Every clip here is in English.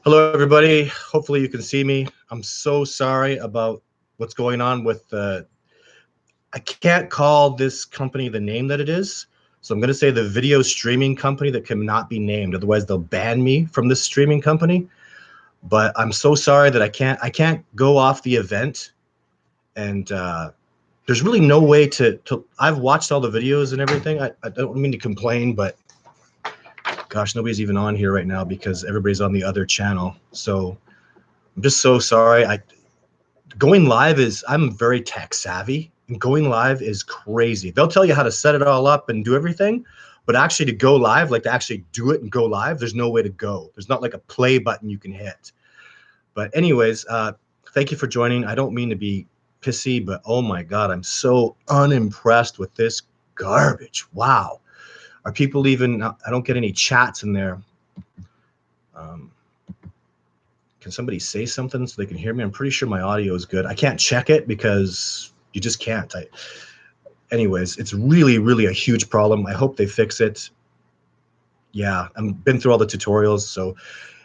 Hello, everybody. Hopefully you can see me. I'm so sorry about what's going on with I can't call this company the name that it is. So I'm going to say the video streaming company that cannot be named. Otherwise, they'll ban me from this streaming company. But I'm so sorry that I can't go off the event. And there's really no way to I've watched all the videos and everything. I don't mean to complain, but gosh, nobody's even on here right now because everybody's on the other channel. So I'm just so sorry. Going live I'm very tech savvy, and going live is crazy. They'll tell you how to set it all up and do everything, but actually to go live, like to actually do it and go live, there's no way to go. There's not like a play button you can hit. But anyways, thank you for joining. I don't mean to be pissy, but oh my God, I'm so unimpressed with this garbage. Wow. Are people even, I don't get any chats in there. Can somebody say something so they can hear me? I'm pretty sure my audio is good. I can't check it because you just can't. Anyways, it's really, really a huge problem. I hope they fix it. Yeah, I've been through all the tutorials. So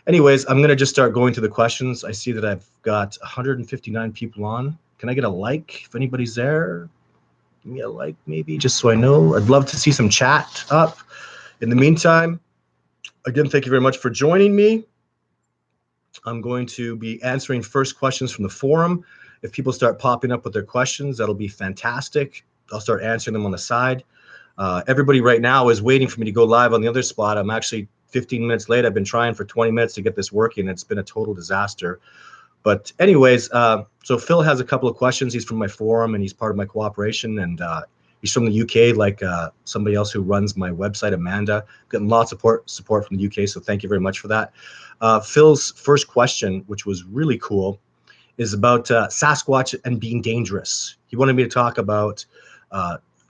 anyways, I'm going to just start going to the questions. I see that I've got 159 people on. Can I get a like if anybody's there? Give me a like maybe, just so I know. I'd love to see some chat up. In the meantime, again, thank you very much for joining me. I'm going to be answering first questions from the forum. If people start popping up with their questions, that'll be fantastic. I'll start answering them on the side. Everybody right now is waiting for me to go live on the other spot. I'm actually 15 minutes late. I've been trying for 20 minutes to get this working. It's been a total disaster. But anyways, so Phil has a couple of questions. He's from my forum and he's part of my cooperation. And he's from the UK, like somebody else who runs my website, Amanda. Getting lots of support from the UK, so thank you very much for that. Phil's first question, which was really cool, is about Sasquatch and being dangerous. He wanted me to talk about,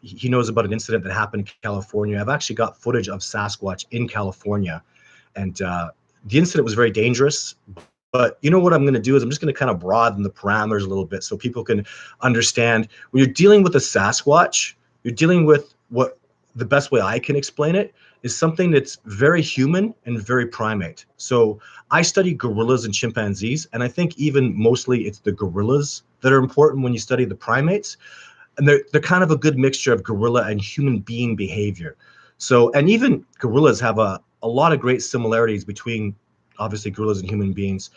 he knows about an incident that happened in California. I've actually got footage of Sasquatch in California. And the incident was very dangerous. But you know what I'm going to do is I'm just going to kind of broaden the parameters a little bit so people can understand. When you're dealing with a Sasquatch, you're dealing with what the best way I can explain it is something that's very human and very primate. So I study gorillas and chimpanzees, and I think even mostly it's the gorillas that are important when you study the primates. And they're kind of a good mixture of gorilla and human being behavior. So, and even gorillas have a lot of great similarities between obviously gorillas and human beings,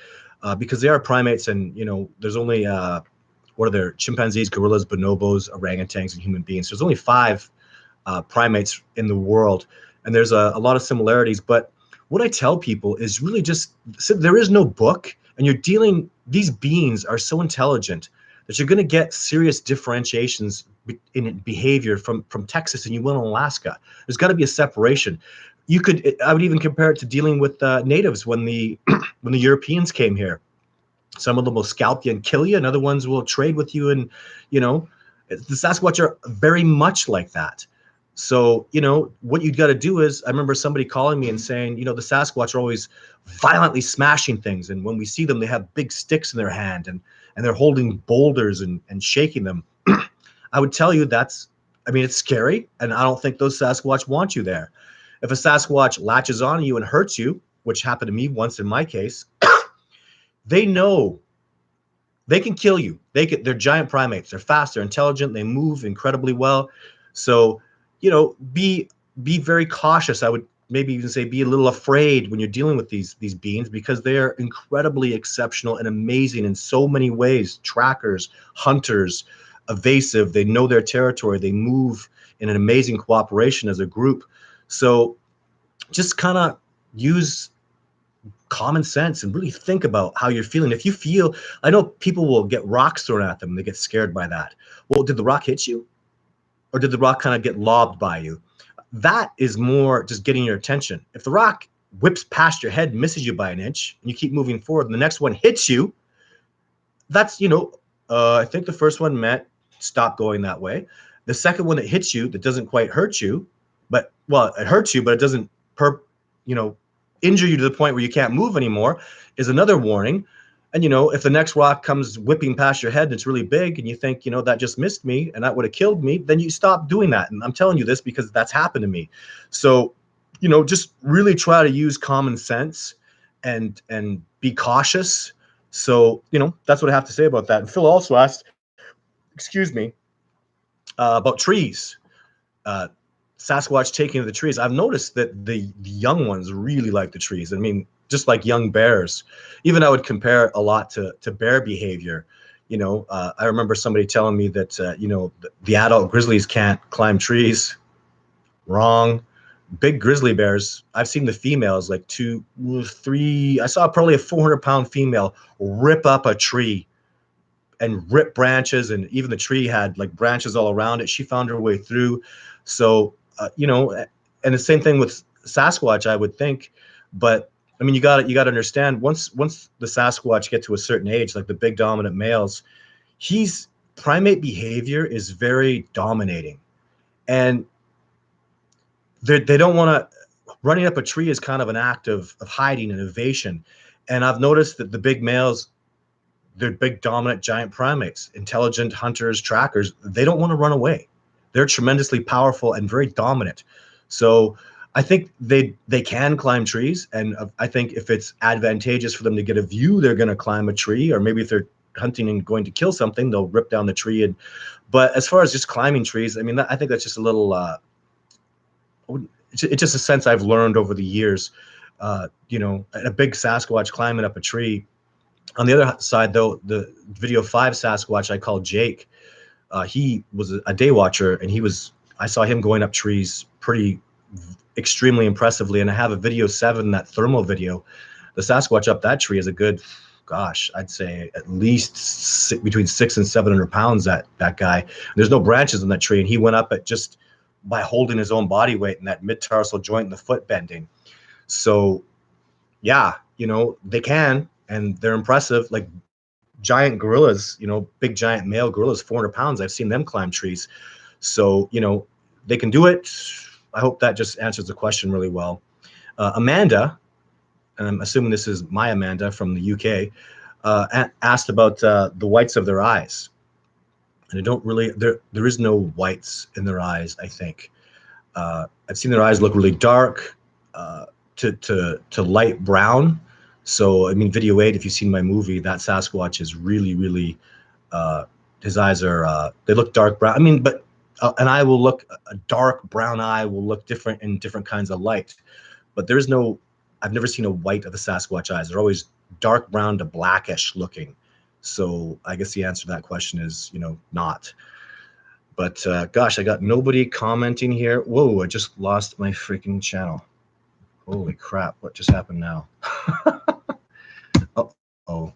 because they are primates, and you know there's only what are there, chimpanzees, gorillas, bonobos, orangutans, and human beings. There's only 5 primates in the world, and there's a lot of similarities. But what I tell people is really just, so there is no book, and you're dealing, these beings are so intelligent that you're going to get serious differentiations in behavior from Texas and you will in Alaska. There's got to be a separation. I would even compare it to dealing with natives when the when the Europeans came here. Some of them will scalp you and kill you, and other ones will trade with you. And you know, the Sasquatch are very much like that. So you know what you got to do is, I remember somebody calling me and saying, you know, the Sasquatch are always violently smashing things, and when we see them, they have big sticks in their hand, and they're holding boulders and shaking them. I would tell you I mean, it's scary, and I don't think those Sasquatch want you there. If a Sasquatch latches on you and hurts you, which happened to me once in my case, they know they can kill you. They're giant primates. They're fast, they're intelligent, they move incredibly well. So, you know, be very cautious. I would maybe even say be a little afraid when you're dealing with these beings, because they are incredibly exceptional and amazing in so many ways. Trackers, hunters, evasive, they know their territory, they move in an amazing cooperation as a group. So just kind of use common sense and really think about how you're feeling. If you feel, I know people will get rocks thrown at them and they get scared by that. Well, did the rock hit you? Or did the rock kind of get lobbed by you? That is more just getting your attention. If the rock whips past your head, misses you by an inch, and you keep moving forward, and the next one hits you, that's, you know, I think the first one meant stop going that way. The second one that hits you, that doesn't quite hurt you, but, well, it hurts you, but it doesn't, injure you to the point where you can't move anymore, is another warning. And, you know, if the next rock comes whipping past your head and it's really big and you think, you know, that just missed me and that would have killed me, then you stop doing that. And I'm telling you this because that's happened to me. So just really try to use common sense and be cautious. So, that's what I have to say about that. And Phil also asked, excuse me, about trees. Uh, Sasquatch taking to the trees. I've noticed that the young ones really like the trees. I mean, just like young bears. Even I would compare a lot to bear behavior. I remember somebody telling me that the adult grizzlies can't climb trees. Wrong. Big grizzly bears, I've seen the females like 2, 3. I saw probably a 400-pound female rip up a tree and rip branches, and even the tree had like branches all around it. She found her way through. So, and the same thing with Sasquatch, I would think. But I mean, you got to understand, once the Sasquatch get to a certain age, like the big dominant males, he's primate behavior is very dominating, and they don't want to. Running up a tree is kind of an act of hiding and evasion. And I've noticed that the big males, they're big, dominant, giant primates, intelligent hunters, trackers. They don't want to run away. They're tremendously powerful and very dominant. So I think they can climb trees. And I think if it's advantageous for them to get a view, they're going to climb a tree. Or maybe if they're hunting and going to kill something, they'll rip down the tree. But as far as just climbing trees, I mean, I think that's just a little... it's just a sense I've learned over the years. A big Sasquatch climbing up a tree. On the other side, though, the video 5 Sasquatch I called Jake, he was a day watcher, and I saw him going up trees extremely impressively. And I have a video 7, that thermal video. The Sasquatch up that tree is a good, gosh, I'd say at least between 600 and 700 pounds, that guy. There's no branches on that tree, and he went up at just by holding his own body weight in that mid-tarsal joint and the foot bending. So, yeah, they can, and they're impressive. Like giant gorillas, big giant male gorillas, 400 pounds. I've seen them climb trees. So, they can do it. I hope that just answers the question really well. Amanda, and I'm assuming this is my Amanda from the UK, asked about the whites of their eyes. And I don't really, there is no whites in their eyes, I think. I've seen their eyes look really dark to light brown. So, I mean, video 8, if you've seen my movie, that Sasquatch is really, really, his eyes are, they look dark brown. I mean, but an eye will look, a dark brown eye will look different in different kinds of light. But I've never seen a white of the Sasquatch eyes. They're always dark brown to blackish looking. So I guess the answer to that question is, not. But gosh, I got nobody commenting here. Whoa, I just lost my freaking channel. Holy crap, what just happened now? Oh,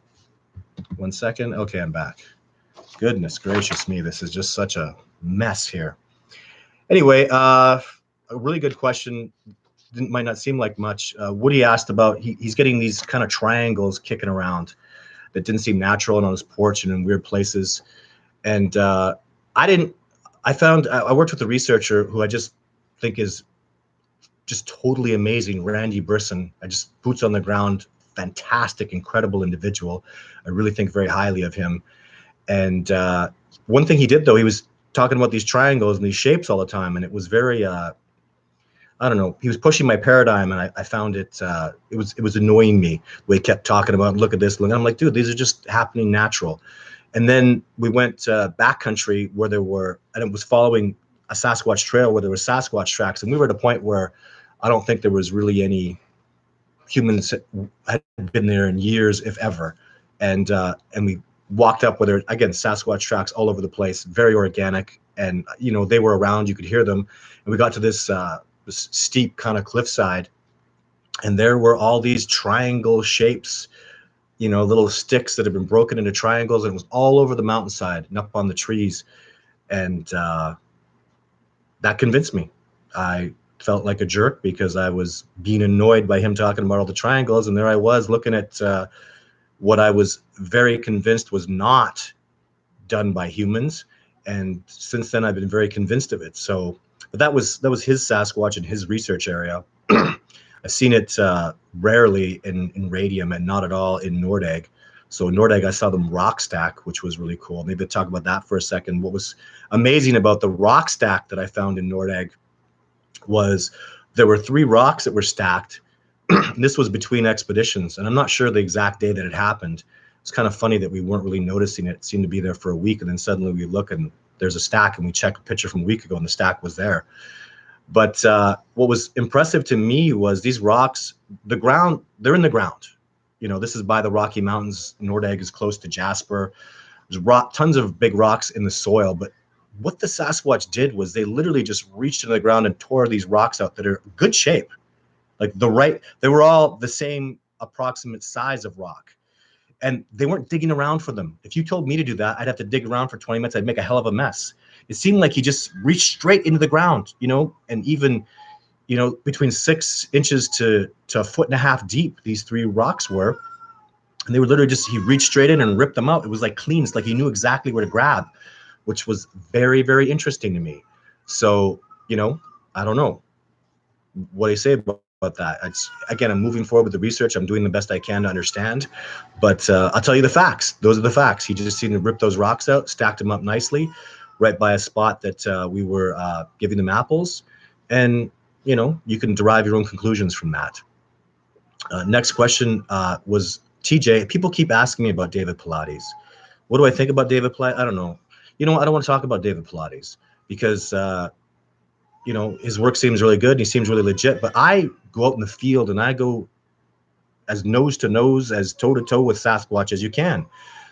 1 second. Okay, I'm back. Goodness gracious me, this is just such a mess here. Anyway, a really good question. Might not seem like much. Woody asked about, he's getting these kind of triangles kicking around that didn't seem natural and on his porch and in weird places. And I worked with a researcher who I just think is just totally amazing, Randy Brisson. Boots on the ground, fantastic, incredible individual. I really think very highly of him. And one thing he did, though, he was talking about these triangles and these shapes all the time. And it was very, I don't know, he was pushing my paradigm, and I found it was annoying me. We kept talking about, look at this, and I'm like, dude, these are just happening natural. And then we went backcountry where and it was following a Sasquatch trail where there were Sasquatch tracks, and we were at a point where I don't think there was really any humans that had been there in years, if ever. And we walked up where there, again, Sasquatch tracks all over the place, very organic, and they were around, you could hear them. And we got to this steep kind of cliffside, and there were all these triangle shapes, little sticks that had been broken into triangles, and it was all over the mountainside and up on the trees. And that convinced me. I felt like a jerk because I was being annoyed by him talking about all the triangles, and there I was looking at what I was very convinced was not done by humans. And since then I've been very convinced of it. So, but that was his Sasquatch in his research area. I've seen it rarely in radium and not at all in Nordegg. So in Nordegg, I saw them rock stack, which was really cool. Maybe talk about that for a second. What was amazing about the rock stack that I found in Nordegg was there were 3 rocks that were stacked. This was between expeditions, and I'm not sure the exact day that it happened. It's kind of funny that we weren't really noticing it. It seemed to be there for a week, and then suddenly we look and there's a stack, and we check a picture from a week ago, and the stack was there. But what was impressive to me was these rocks, the ground, they're in the ground. You know, this is by the Rocky Mountains. Nordegg is close to Jasper. There's tons of big rocks in the soil, but what the Sasquatch did was they literally just reached into the ground and tore these rocks out that are good shape. Like they were all the same approximate size of rock. And they weren't digging around for them. If you told me to do that, I'd have to dig around for 20 minutes. I'd make a hell of a mess. It seemed like he just reached straight into the ground, you know, and even, you know, between 6 inches to 1.5 feet deep, these 3 rocks were. And they were literally just, he reached straight in and ripped them out. It was like clean. It's like he knew exactly where to grab, which was very, very interesting to me. So, you know, I don't know what do you say about that. Again, I'm moving forward with the research. I'm doing the best I can to understand, but I'll tell you the facts. Those are the facts. He just seemed to rip those rocks out, stacked them up nicely, right by a spot that we were giving them apples, and you know, you can derive your own conclusions from that. Next question was TJ. People keep asking me about David Pilates. What do I think about David Pilates? I don't know. You know, I don't want to talk about David Pilates because you know, his work seems really good and he seems really legit, but I go out in the field and I go as nose to nose, as toe to toe with Sasquatch as you can.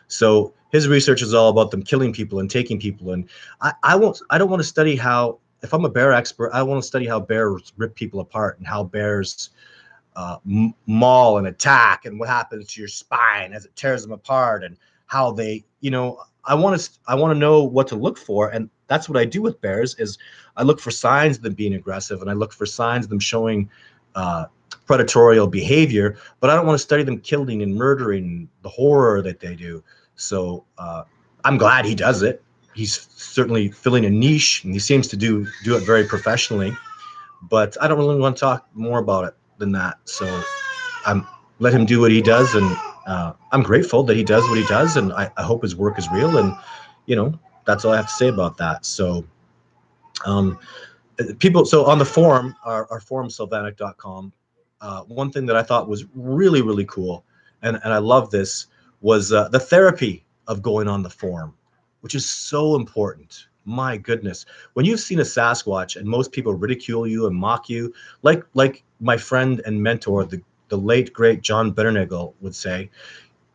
So his research is all about them killing people and taking people. And I don't want to study how, if I'm a bear expert, I want to study how bears rip people apart and how bears maul and attack and what happens to your spine as it tears them apart and how they, you know, I want to know what to look for, and that's what I do with bears. Is I look for signs of them being aggressive, and I look for signs of them showing predatorial behavior. But I don't want to study them killing and murdering, the horror that they do. So I'm glad he does it. He's certainly filling a niche, and he seems to do it very professionally. But I don't really want to talk more about it than that. So I'm let him do what he does, and I'm grateful that he does what he does, and I hope his work is real. And you know, that's all I have to say about that. So people, so on the forum, our forum, sylvanic.com, one thing that I thought was really, really cool, and I love this, was the therapy of going on the forum, which is so important. My goodness, when you've seen a Sasquatch and most people ridicule you and mock you, like my friend and mentor, the late great John Bennernagel would say,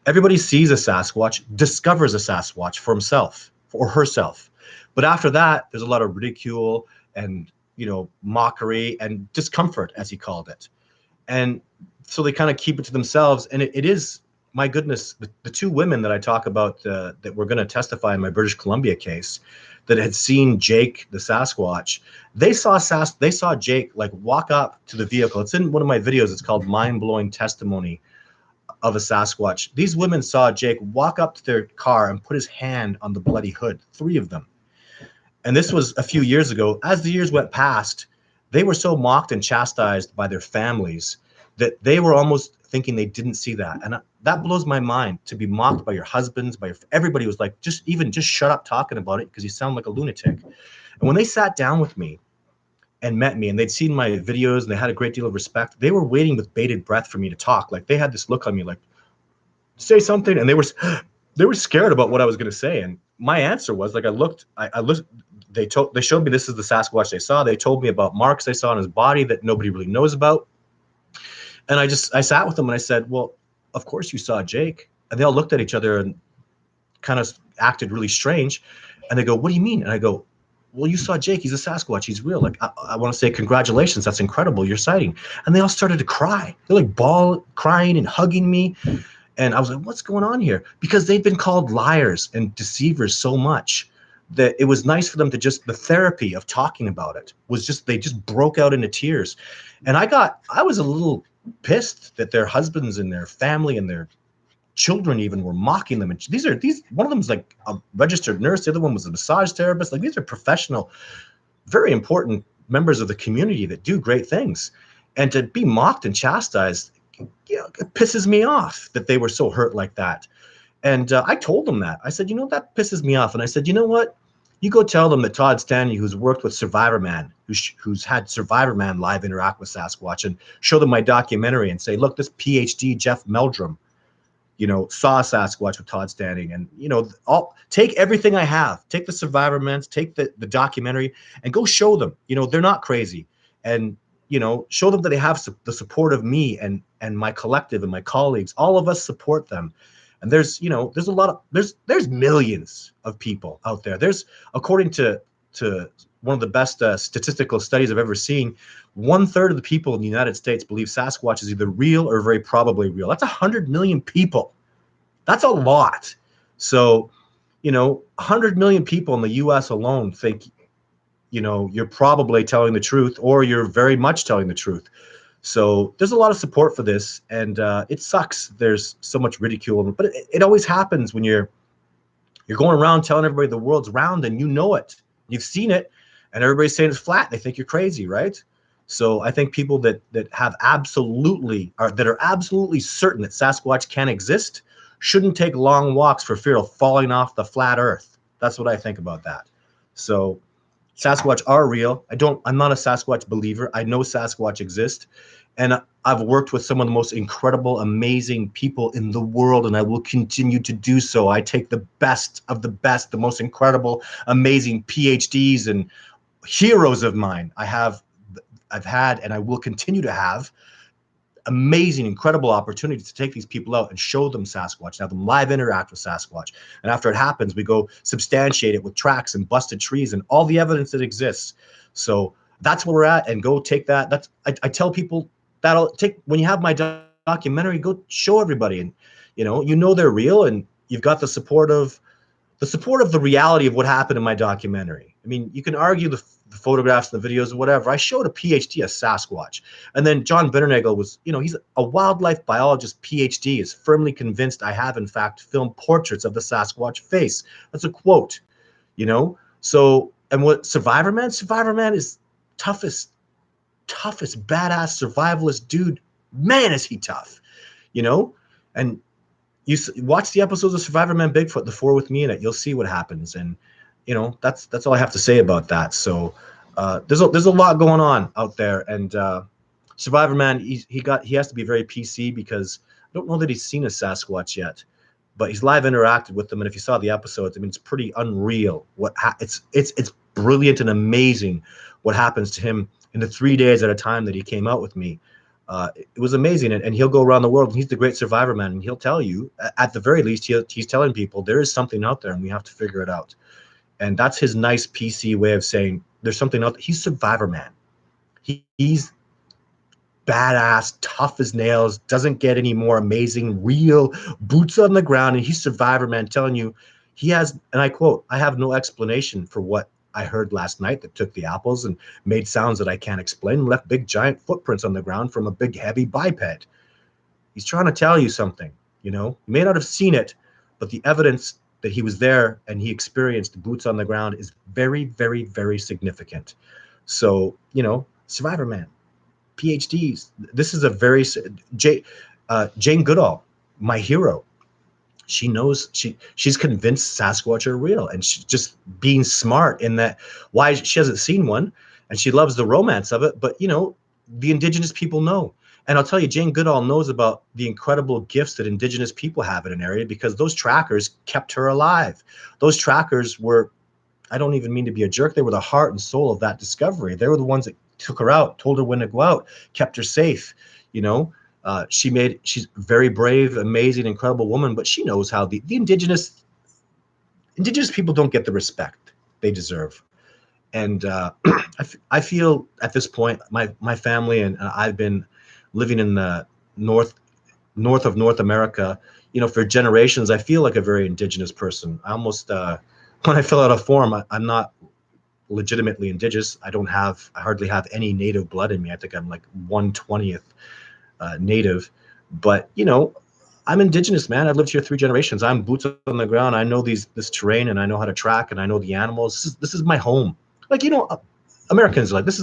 everybody sees a Sasquatch, discovers a Sasquatch for himself or herself. But after that, there's a lot of ridicule and, you know, mockery and discomfort, as he called it. And so they kind of keep it to themselves. And it is, my goodness, the 2 women that I talk about that were going to testify in my British Columbia case that had seen Jake, the Sasquatch, they saw Jake like walk up to the vehicle. It's in one of my videos. It's called Mind-Blowing Testimony of a Sasquatch. These women saw Jake walk up to their car and put his hand on the bloody hood, 3 of them. And this was a few years ago. As the years went past, they were so mocked and chastised by their families that they were almost thinking they didn't see that. And that blows my mind, to be mocked by your husbands, by everybody was like, just shut up talking about it because you sound like a lunatic. And when they sat down with me and met me and they'd seen my videos and they had a great deal of respect, they were waiting with bated breath for me to talk. Like they had this look on me like, say something. And they were scared about what I was going to say. And my answer was like, I looked, they showed me this is the Sasquatch they saw. They told me about marks they saw on his body that nobody really knows about. And I sat with them and I said, well, of course you saw Jake. And they all looked at each other and kind of acted really strange. And they go, what do you mean? And I go, well, you saw Jake. He's a Sasquatch. He's real. Like, I want to say congratulations. That's incredible. Your sighting. And they all started to cry. They're like crying and hugging me. And I was like, what's going on here? Because they've been called liars and deceivers so much that it was nice for them to just, the therapy of talking about it was just, they just broke out into tears. And I was a little pissed that their husbands and their family and their children even were mocking them. And these one of them was like a registered nurse. The other one was a massage therapist. Like these are professional, very important members of the community that do great things. And to be mocked and chastised, you know, it pisses me off that they were so hurt like that. And I told them that. I said, you know, that pisses me off. And I said, you know what? You go tell them that Todd Stanley, who's worked with Survivor Man, who's had Survivor Man live interact with Sasquatch, and show them my documentary and say, look, this PhD Jeff Meldrum, saw Sasquatch with Todd Standing, and all take everything I have, take the Survivor Mans, take the documentary, and go show them, they're not crazy, and show them that they have the support of me and my collective and my colleagues. All of us support them, and there's there's a lot of there's millions of people out there. There's, according to one of the best statistical studies I've ever seen, 1/3 of the people in the United States believe Sasquatch is either real or very probably real. That's 100 million people. That's a lot. So, 100 million people in the U.S. alone think, you're probably telling the truth, or you're very much telling the truth. So there's a lot of support for this, and it sucks. There's so much ridicule, but it always happens when you're going around telling everybody the world's round, and it. You've seen it, and everybody's saying it's flat. They think you're crazy, right? So I think people that are absolutely certain that Sasquatch can exist shouldn't take long walks for fear of falling off the flat earth. That's what I think about that. So Sasquatch are real. I'm not a Sasquatch believer. I know Sasquatch exist, and I've worked with some of the most incredible, amazing people in the world, and I will continue to do so. I take the best of the best, the most incredible, amazing PhDs and heroes of mine. I've had, and I will continue to have, amazing, incredible opportunities to take these people out and show them Sasquatch, have them live interact with Sasquatch. And after it happens, we go substantiate it with tracks and busted trees and all the evidence that exists. So that's where we're at, and go take that. I tell people when you have my documentary, go show everybody, and they're real, and you've got the support of the reality of what happened in my documentary. I mean, you can argue the photographs and the videos and whatever. I showed a PhD of Sasquatch. And then John Bitternagel was, he's a wildlife biologist PhD, is firmly convinced I have, in fact, filmed portraits of the Sasquatch face. That's a quote, So, and what Survivor Man is toughest, badass survivalist dude. Man, is he tough, And you watch the episodes of Survivor Man Bigfoot, the 4 with me in it, you'll see what happens. And that's all I have to say about that. So there's a lot going on out there, and Survivor Man, he has to be very PC, because I don't know that he's seen a Sasquatch yet, but he's live interacted with them. And if you saw the episodes, I mean, it's pretty unreal. It's brilliant and amazing what happens to him in the 3 days at a time that he came out with me. It was amazing, and he'll go around the world, and he's the great Survivor Man, and he'll tell you, at the very least, he's telling people there is something out there, and we have to figure it out. And that's his nice PC way of saying there's something out there. He's Survivor Man. He's badass, tough as nails, doesn't get any more amazing, real, boots on the ground, and he's Survivor Man, telling you he has, and I quote, "I have no explanation for what I heard last night that took the apples and made sounds that I can't explain and left big giant footprints on the ground from a big heavy biped." He's trying to tell you something, You may not have seen it, but the evidence that he was there and he experienced boots on the ground is very, very, very significant. So, Survivor Man, PhDs. This is a very Jane Goodall, my hero. She knows she's convinced Sasquatch are real, and she's just being smart in that. Why she hasn't seen one, and she loves the romance of it, but the indigenous people know. And I'll tell you, Jane Goodall knows about the incredible gifts that indigenous people have in an area, because those trackers kept her alive. Those trackers were, I don't even mean to be a jerk, they were the heart and soul of that discovery. They were the ones that took her out, told her when to go out, kept her safe. She's a very brave, amazing, incredible woman, but she knows how the indigenous people don't get the respect they deserve. And I feel at this point, my family and I've been living in the north of North America, for generations. I feel like a very indigenous person. I almost, when I fill out a form, I'm not legitimately indigenous. I hardly have any native blood in me. I think I'm like 1/20th native, but I'm indigenous, man. I've lived here 3 generations. I'm boots on the ground. I know this terrain, and I know how to track, and I know the animals. This is my home. Like, Americans are like, this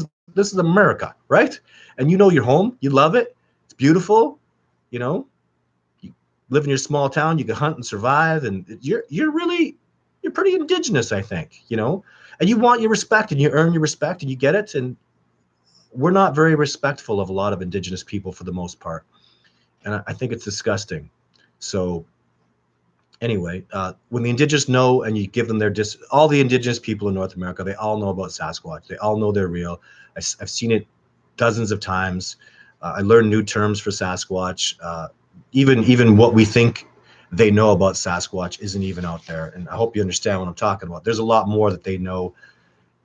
is America, right? And your home, you love it. It's beautiful. You live in your small town, you can hunt and survive, and you're really you're pretty indigenous, I think, you know, and you want your respect and you earn your respect and you get it. And we're not very respectful of a lot of indigenous people for the most part. And I think it's disgusting. So anyway, when the indigenous know and you give them all the indigenous people in North America, they all know about Sasquatch. They all know they're real. I've seen it dozens of times. I learned new terms for Sasquatch. Even what we think they know about Sasquatch isn't even out there. And I hope you understand what I'm talking about. There's a lot more that they know.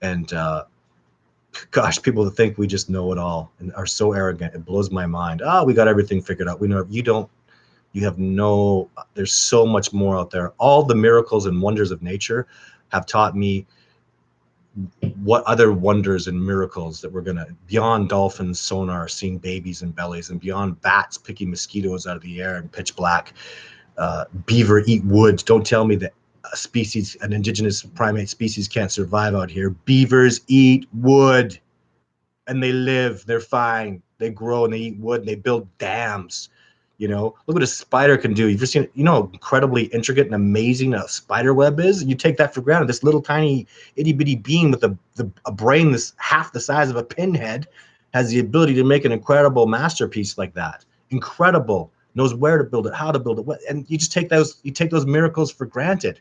And gosh, people that think we just know it all and are so arrogant. It blows my mind. Oh, we got everything figured out. We know. You don't. You have no, there's so much more out there. All the miracles and wonders of nature have taught me what other wonders and miracles that we're going to, beyond dolphins, sonar, seeing babies in bellies, and beyond bats picking mosquitoes out of the air in pitch black, beaver eat wood. Don't tell me that an indigenous primate species can't survive out here. Beavers eat wood and they live, they're fine. They grow and they eat wood and they build dams. You know, look what a spider can do. You've ever seen, you know, how incredibly intricate and amazing a spider web is? You take that for granted. This little tiny itty bitty being with a brain that's half the size of a pinhead has the ability to make an incredible masterpiece like that. Incredible. Knows where to build it, how to build it. And you just take those miracles for granted.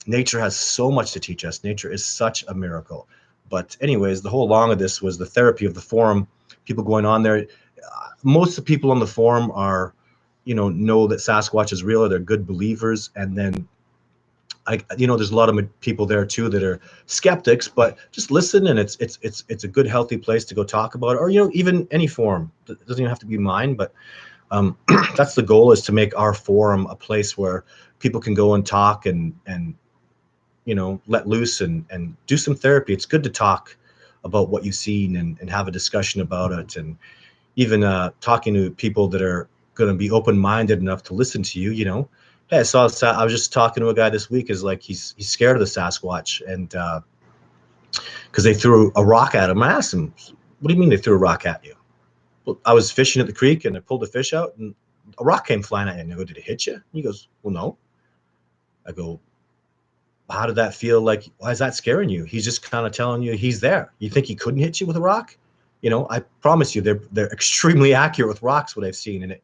Nature has so much to teach us. Nature is such a miracle. But anyways, the whole long of this was the therapy of the forum. People going on there. Most of the people on the forum are, know that Sasquatch is real. They're good believers. And then, there's a lot of people there too that are skeptics, but just listen. And it's a good, healthy place to go talk about it. Or, even any forum. It doesn't even have to be mine, but that's the goal, is to make our forum a place where people can go and talk and let loose and do some therapy. It's good to talk about what you've seen and have a discussion about it. And even talking to people that are going to be open-minded enough to listen to you, Hey, I was just talking to a guy this week, is like, he's scared of the Sasquatch, and because they threw a rock at him. I asked him, what do you mean they threw a rock at you? Well, I was fishing at the creek and I pulled a fish out and a rock came flying at you. And I go, did it hit you? And he goes, well, no. I go, how did that feel? Like, why is that scaring you? He's just kind of telling you he's there. You think he couldn't hit you with a rock? I promise you, they're extremely accurate with rocks, what I've seen. And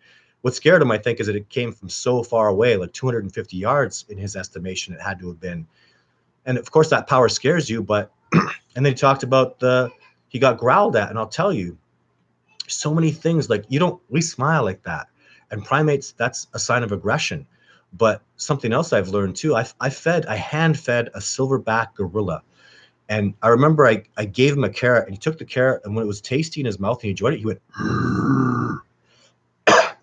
what scared him, I think, is that it came from so far away, like 250 yards in his estimation, it had to have been. And of course, that power scares you. But and then he talked about he got growled at, and I'll tell you, so many things, like, we smile like that, and primates, that's a sign of aggression. But something else I've learned too, I hand fed a silverback gorilla. And I remember I gave him a carrot, and he took the carrot, and when it was tasty in his mouth and he enjoyed it, he went,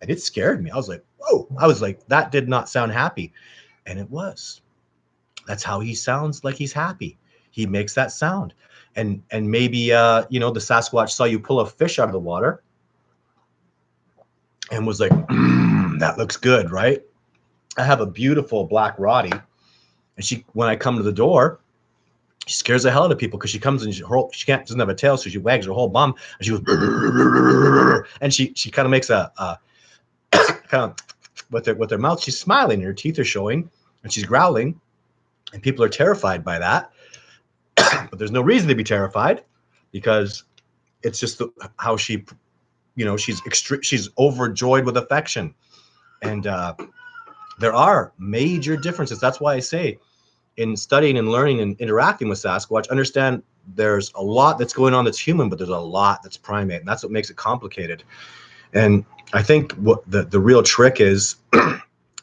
and it scared me. I was like, whoa. I was like, that did not sound happy. And it was. That's how he sounds, like he's happy. He makes that sound. And maybe, the Sasquatch saw you pull a fish out of the water and was like, that looks good, right? I have a beautiful black Roddy, and when I come to the door, she scares the hell out of people, because she comes and she doesn't have a tail, so she wags her whole bum, and she goes, and she kind of makes a kind of with her mouth. She's smiling, and her teeth are showing, and she's growling, and people are terrified by that. But there's no reason to be terrified, because it's just how she, she's overjoyed with affection, and there are major differences. That's why I say, in studying and learning and interacting with Sasquatch, understand there's a lot that's going on that's human, but there's a lot that's primate, and that's what makes it complicated. And I think what the real trick is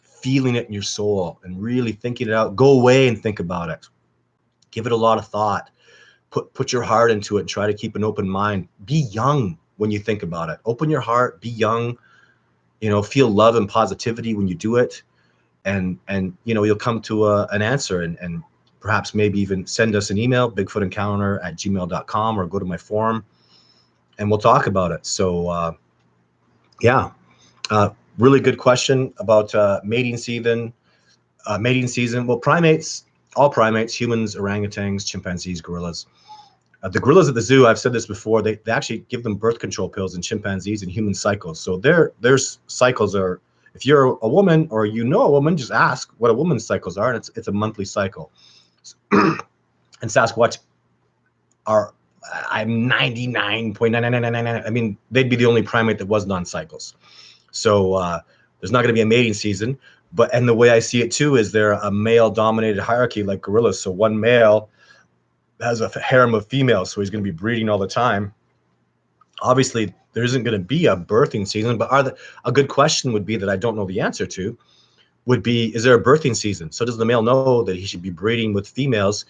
feeling it in your soul and really thinking it out. Go away and think about it. Give it a lot of thought. Put your heart into it and try to keep an open mind. Be young when you think about it. Open your heart, be young, feel love and positivity when you do it. And you'll come to an answer, and perhaps maybe even send us an email, bigfootencounter@gmail.com, or go to my forum and we'll talk about it. So really good question about mating season. Well, primates, all primates, humans, orangutans, chimpanzees, gorillas. The gorillas at the zoo, I've said this before, they actually give them birth control pills in chimpanzees and human cycles. So their cycles are If you're a woman or you know a woman, just ask what a woman's cycles are, and it's a monthly cycle. And Sasquatch are, I'm 99.99999. I mean, they'd be the only primate that wasn't on cycles. So there's not going to be a mating season. And the way I see it too is they're a male-dominated hierarchy like gorillas. So one male has a harem of females, so he's going to be breeding all the time. Obviously, there isn't going to be a birthing season, but a good question would be that I don't know the answer to would be, is there a birthing season? So does the male know that he should be breeding with females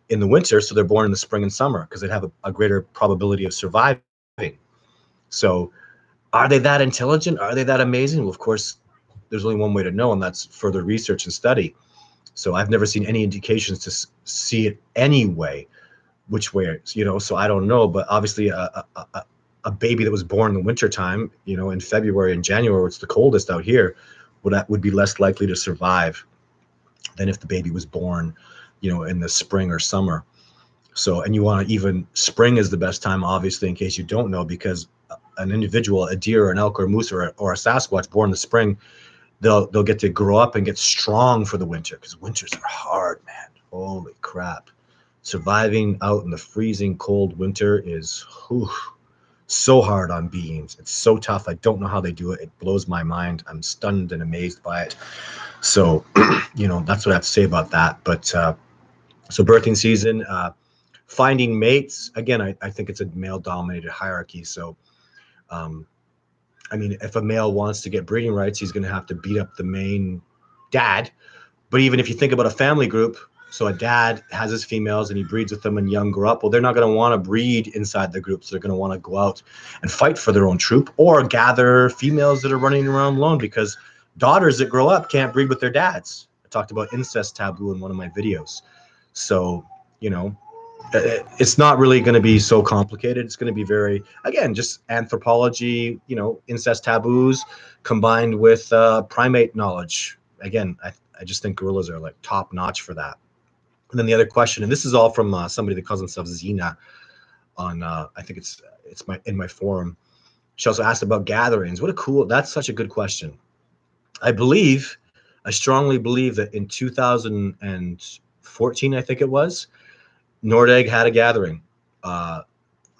in the winter so they're born in the spring and summer because they'd have a greater probability of surviving? So are they that intelligent? Are they that amazing? Well, of course, there's only one way to know, and that's further research and study. So I've never seen any indications to see it anyway, which way, so I don't know. But obviously a baby that was born in the wintertime, in February and January, where it's the coldest out here, would be less likely to survive than if the baby was born, in the spring or summer. So, and you want to even, spring is the best time, obviously, in case you don't know, because an individual, a deer or an elk or a moose or a Sasquatch born in the spring, they'll get to grow up and get strong for the winter, because winters are hard, man. Holy crap. Surviving out in the freezing cold winter is so hard on beings. It's so tough. I don't know how they do it. It blows my mind. I'm stunned and amazed by it. So, that's what I have to say about that. But so birthing season, finding mates, again, I think it's a male-dominated hierarchy. So, I mean, if a male wants to get breeding rights, he's going to have to beat up the main dad. But even if you think about a family group, so a dad has his females and he breeds with them and young grow up, well, they're not going to want to breed inside the groups. They're going to want to go out and fight for their own troop or gather females that are running around alone, because daughters that grow up can't breed with their dads. I talked about incest taboo in one of my videos. So, it's not really going to be so complicated. It's going to be very, again, just anthropology, incest taboos combined with primate knowledge. Again, I just think gorillas are like top notch for that. And then the other question, and this is all from somebody that calls himself Xena on, I think it's in my forum. She also asked about gatherings. That's such a good question. I strongly believe that in 2014, I think it was, Nordegg had a gathering. I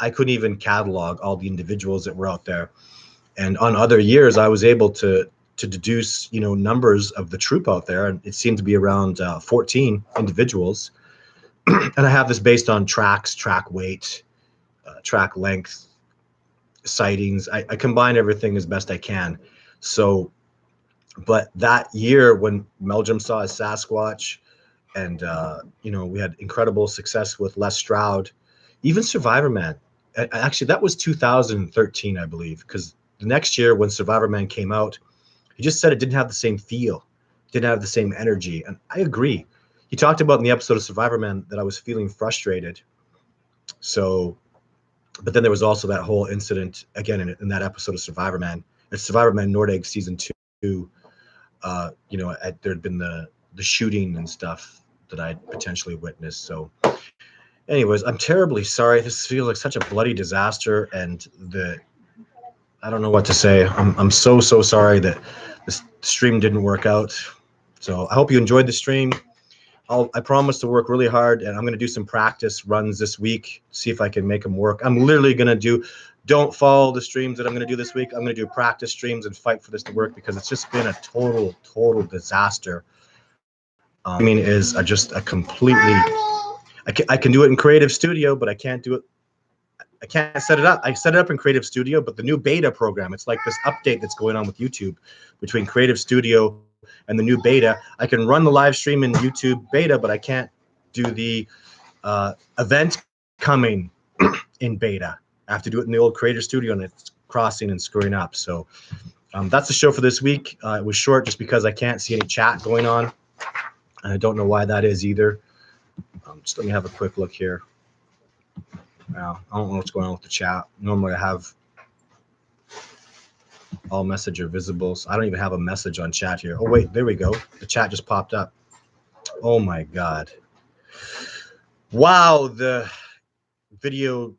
couldn't even catalog all the individuals that were out there. And on other years, I was able to deduce, numbers of the troop out there. And it seemed to be around 14 individuals. And I have this based on tracks, track weight, track length, sightings. I combine everything as best I can. So, but that year when Meldrum saw his Sasquatch, and, we had incredible success with Les Stroud, even Survivor Man. Actually, that was 2013, I believe, because the next year when Survivor Man came out, he just said it didn't have the same feel, didn't have the same energy. And I agree. He talked about in the episode of Survivor Man that I was feeling frustrated. So, but then there was also that whole incident, again, in that episode of Survivor Man. It's Survivor Man Nordegg season 2, there'd been the shooting and stuff that I'd potentially witnessed. So anyways, I'm terribly sorry. This feels like such a bloody disaster, and I don't know what to say. I'm so sorry that this stream didn't work out. So I hope you enjoyed the stream. I promise to work really hard, and I'm going to do some practice runs this week, see if I can make them work. I'm literally going to don't follow the streams that I'm going to do this week. I'm going to do practice streams and fight for this to work, because it's just been a total disaster. Streaming is just a completely, I can do it in Creative Studio, but I can't do it. I can't set it up. I set it up in Creative Studio, but the new beta program, it's like this update that's going on with YouTube between Creative Studio and the new beta. I can run the live stream in YouTube beta, but I can't do the event coming in beta. I have to do it in the old Creative Studio, and it's crossing and screwing up. So that's the show for this week. It was short just because I can't see any chat going on, and I don't know why that is either. Just let me have a quick look here. Now, I don't know what's going on with the chat. Normally I have all message are visible. So I don't even have a message on chat here. Oh, wait, there we go. The chat just popped up. Oh my God. Wow, the video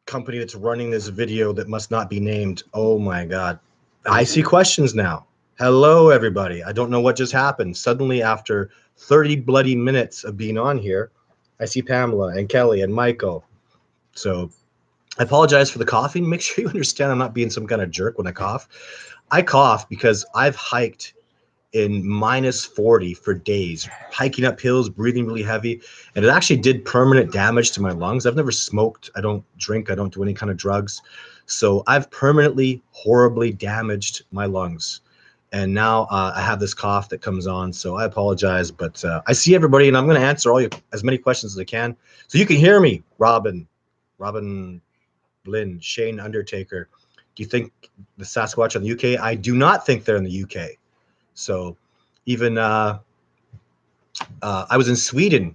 company that's running this video that must not be named. Oh my God. I see questions now. Hello, everybody. I don't know what just happened. Suddenly, after 30 bloody minutes of being on here, I see Pamela and Kelly and Michael. So I apologize for the coughing. Make sure you understand I'm not being some kind of jerk when I cough. I cough because I've hiked in minus 40 for days, hiking up hills, breathing really heavy. And it actually did permanent damage to my lungs. I've never smoked. I don't drink. I don't do any kind of drugs. So I've permanently, horribly damaged my lungs. And now I have this cough that comes on. So I apologize. But I see everybody, and I'm going to answer as many questions as I can. So you can hear me, Robin Lynn, Shane Undertaker. Do you think the Sasquatch in the UK? I do not think they're in the UK. So even I was in Sweden,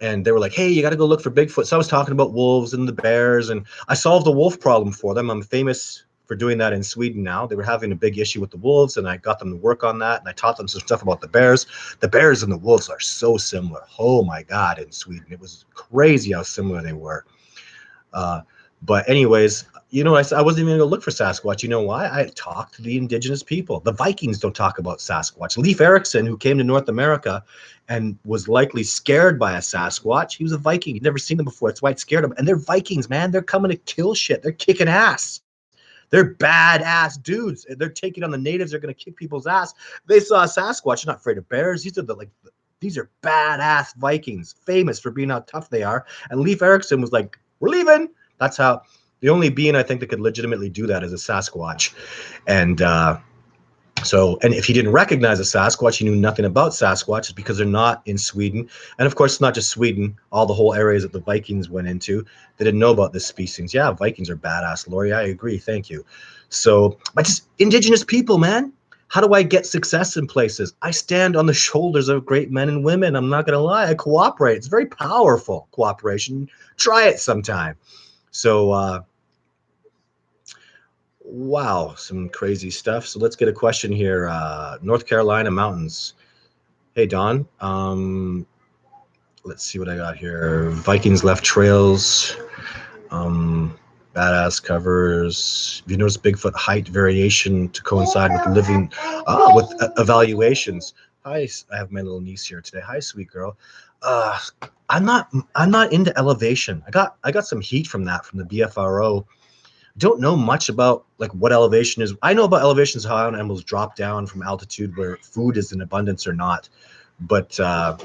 and they were like, hey, you got to go look for Bigfoot. So I was talking about wolves and the bears, and I solved the wolf problem for them. I'm famous for doing that in Sweden now. They were having a big issue with the wolves, and I got them to work on that, and I taught them some stuff about the bears. The bears and the wolves are so similar. Oh my God, in Sweden. It was crazy how similar they were. But anyways, I wasn't even going to look for Sasquatch. You know why? I talked to the indigenous people. The Vikings don't talk about Sasquatch. Leif Erikson, who came to North America and was likely scared by a Sasquatch, he was a Viking. He'd never seen them before. That's why it scared him. And they're Vikings, man. They're coming to kill shit. They're kicking ass. They're badass dudes. They're taking on the natives. They're going to kick people's ass. They saw a Sasquatch. They're not afraid of bears. These are badass Vikings, famous for being how tough they are. And Leif Erikson was like, we're leaving. That's how the only being I think that could legitimately do that is a Sasquatch. And and if he didn't recognize a Sasquatch, he knew nothing about Sasquatches because they're not in Sweden. And of course, it's not just Sweden, all the whole areas that the Vikings went into. They didn't know about this species. Yeah, Vikings are badass, Lori. I agree. Thank you. So, but just indigenous people, man. How do I get success in places? I stand on the shoulders of great men and women. I'm not going to lie. I cooperate. It's very powerful cooperation. Try it sometime. So, wow, some crazy stuff. So let's get a question here. North Carolina mountains. Hey, Don. Let's see what I got here. Vikings left trails. Badass covers. Have you noticed Bigfoot height variation to coincide with living, with evaluations? Hi, I have my little niece here today. Hi, sweet girl. I'm not into elevation. I got some heat from the BFRO. Don't know much about like what elevation is. I know about elevations, how animals drop down from altitude where food is in abundance or not. But like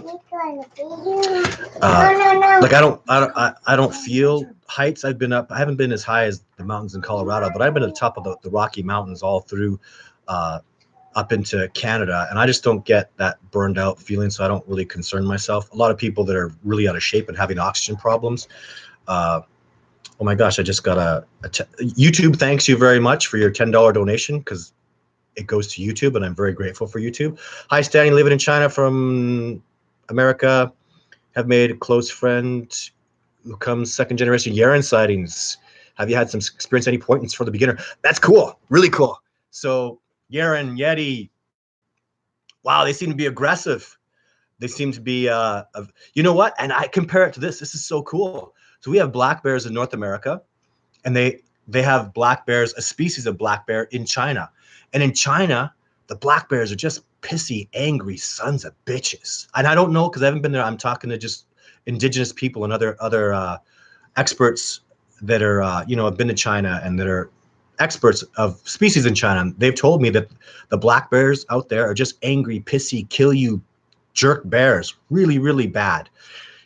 I don't feel heights. I've been up. I haven't been as high as the mountains in Colorado, but I've been at the top of the Rocky Mountains all through up into Canada, and I just don't get that burned out feeling. So I don't really concern myself. A lot of people that are really out of shape and having oxygen problems. Oh my gosh, I just got YouTube thanks you very much for your $10 donation because it goes to YouTube, and I'm very grateful for YouTube. Hi, Stanley, living in China from America. Have made a close friend who comes second generation Yaren sightings. Have you had some experience, any pointers for the beginner? That's cool, really cool. So Yaren, Yeti, wow, they seem to be aggressive. They seem to be, you know what? And I compare it to this. This is so cool. So we have black bears in North America, and they have black bears, a species of black bear in China. And in China, the black bears are just pissy, angry sons of bitches. And I don't know because I haven't been there. I'm talking to just indigenous people and other experts that are, have been to China and that are experts of species in China. They've told me that the black bears out there are just angry, pissy, kill you, jerk bears, really, really bad.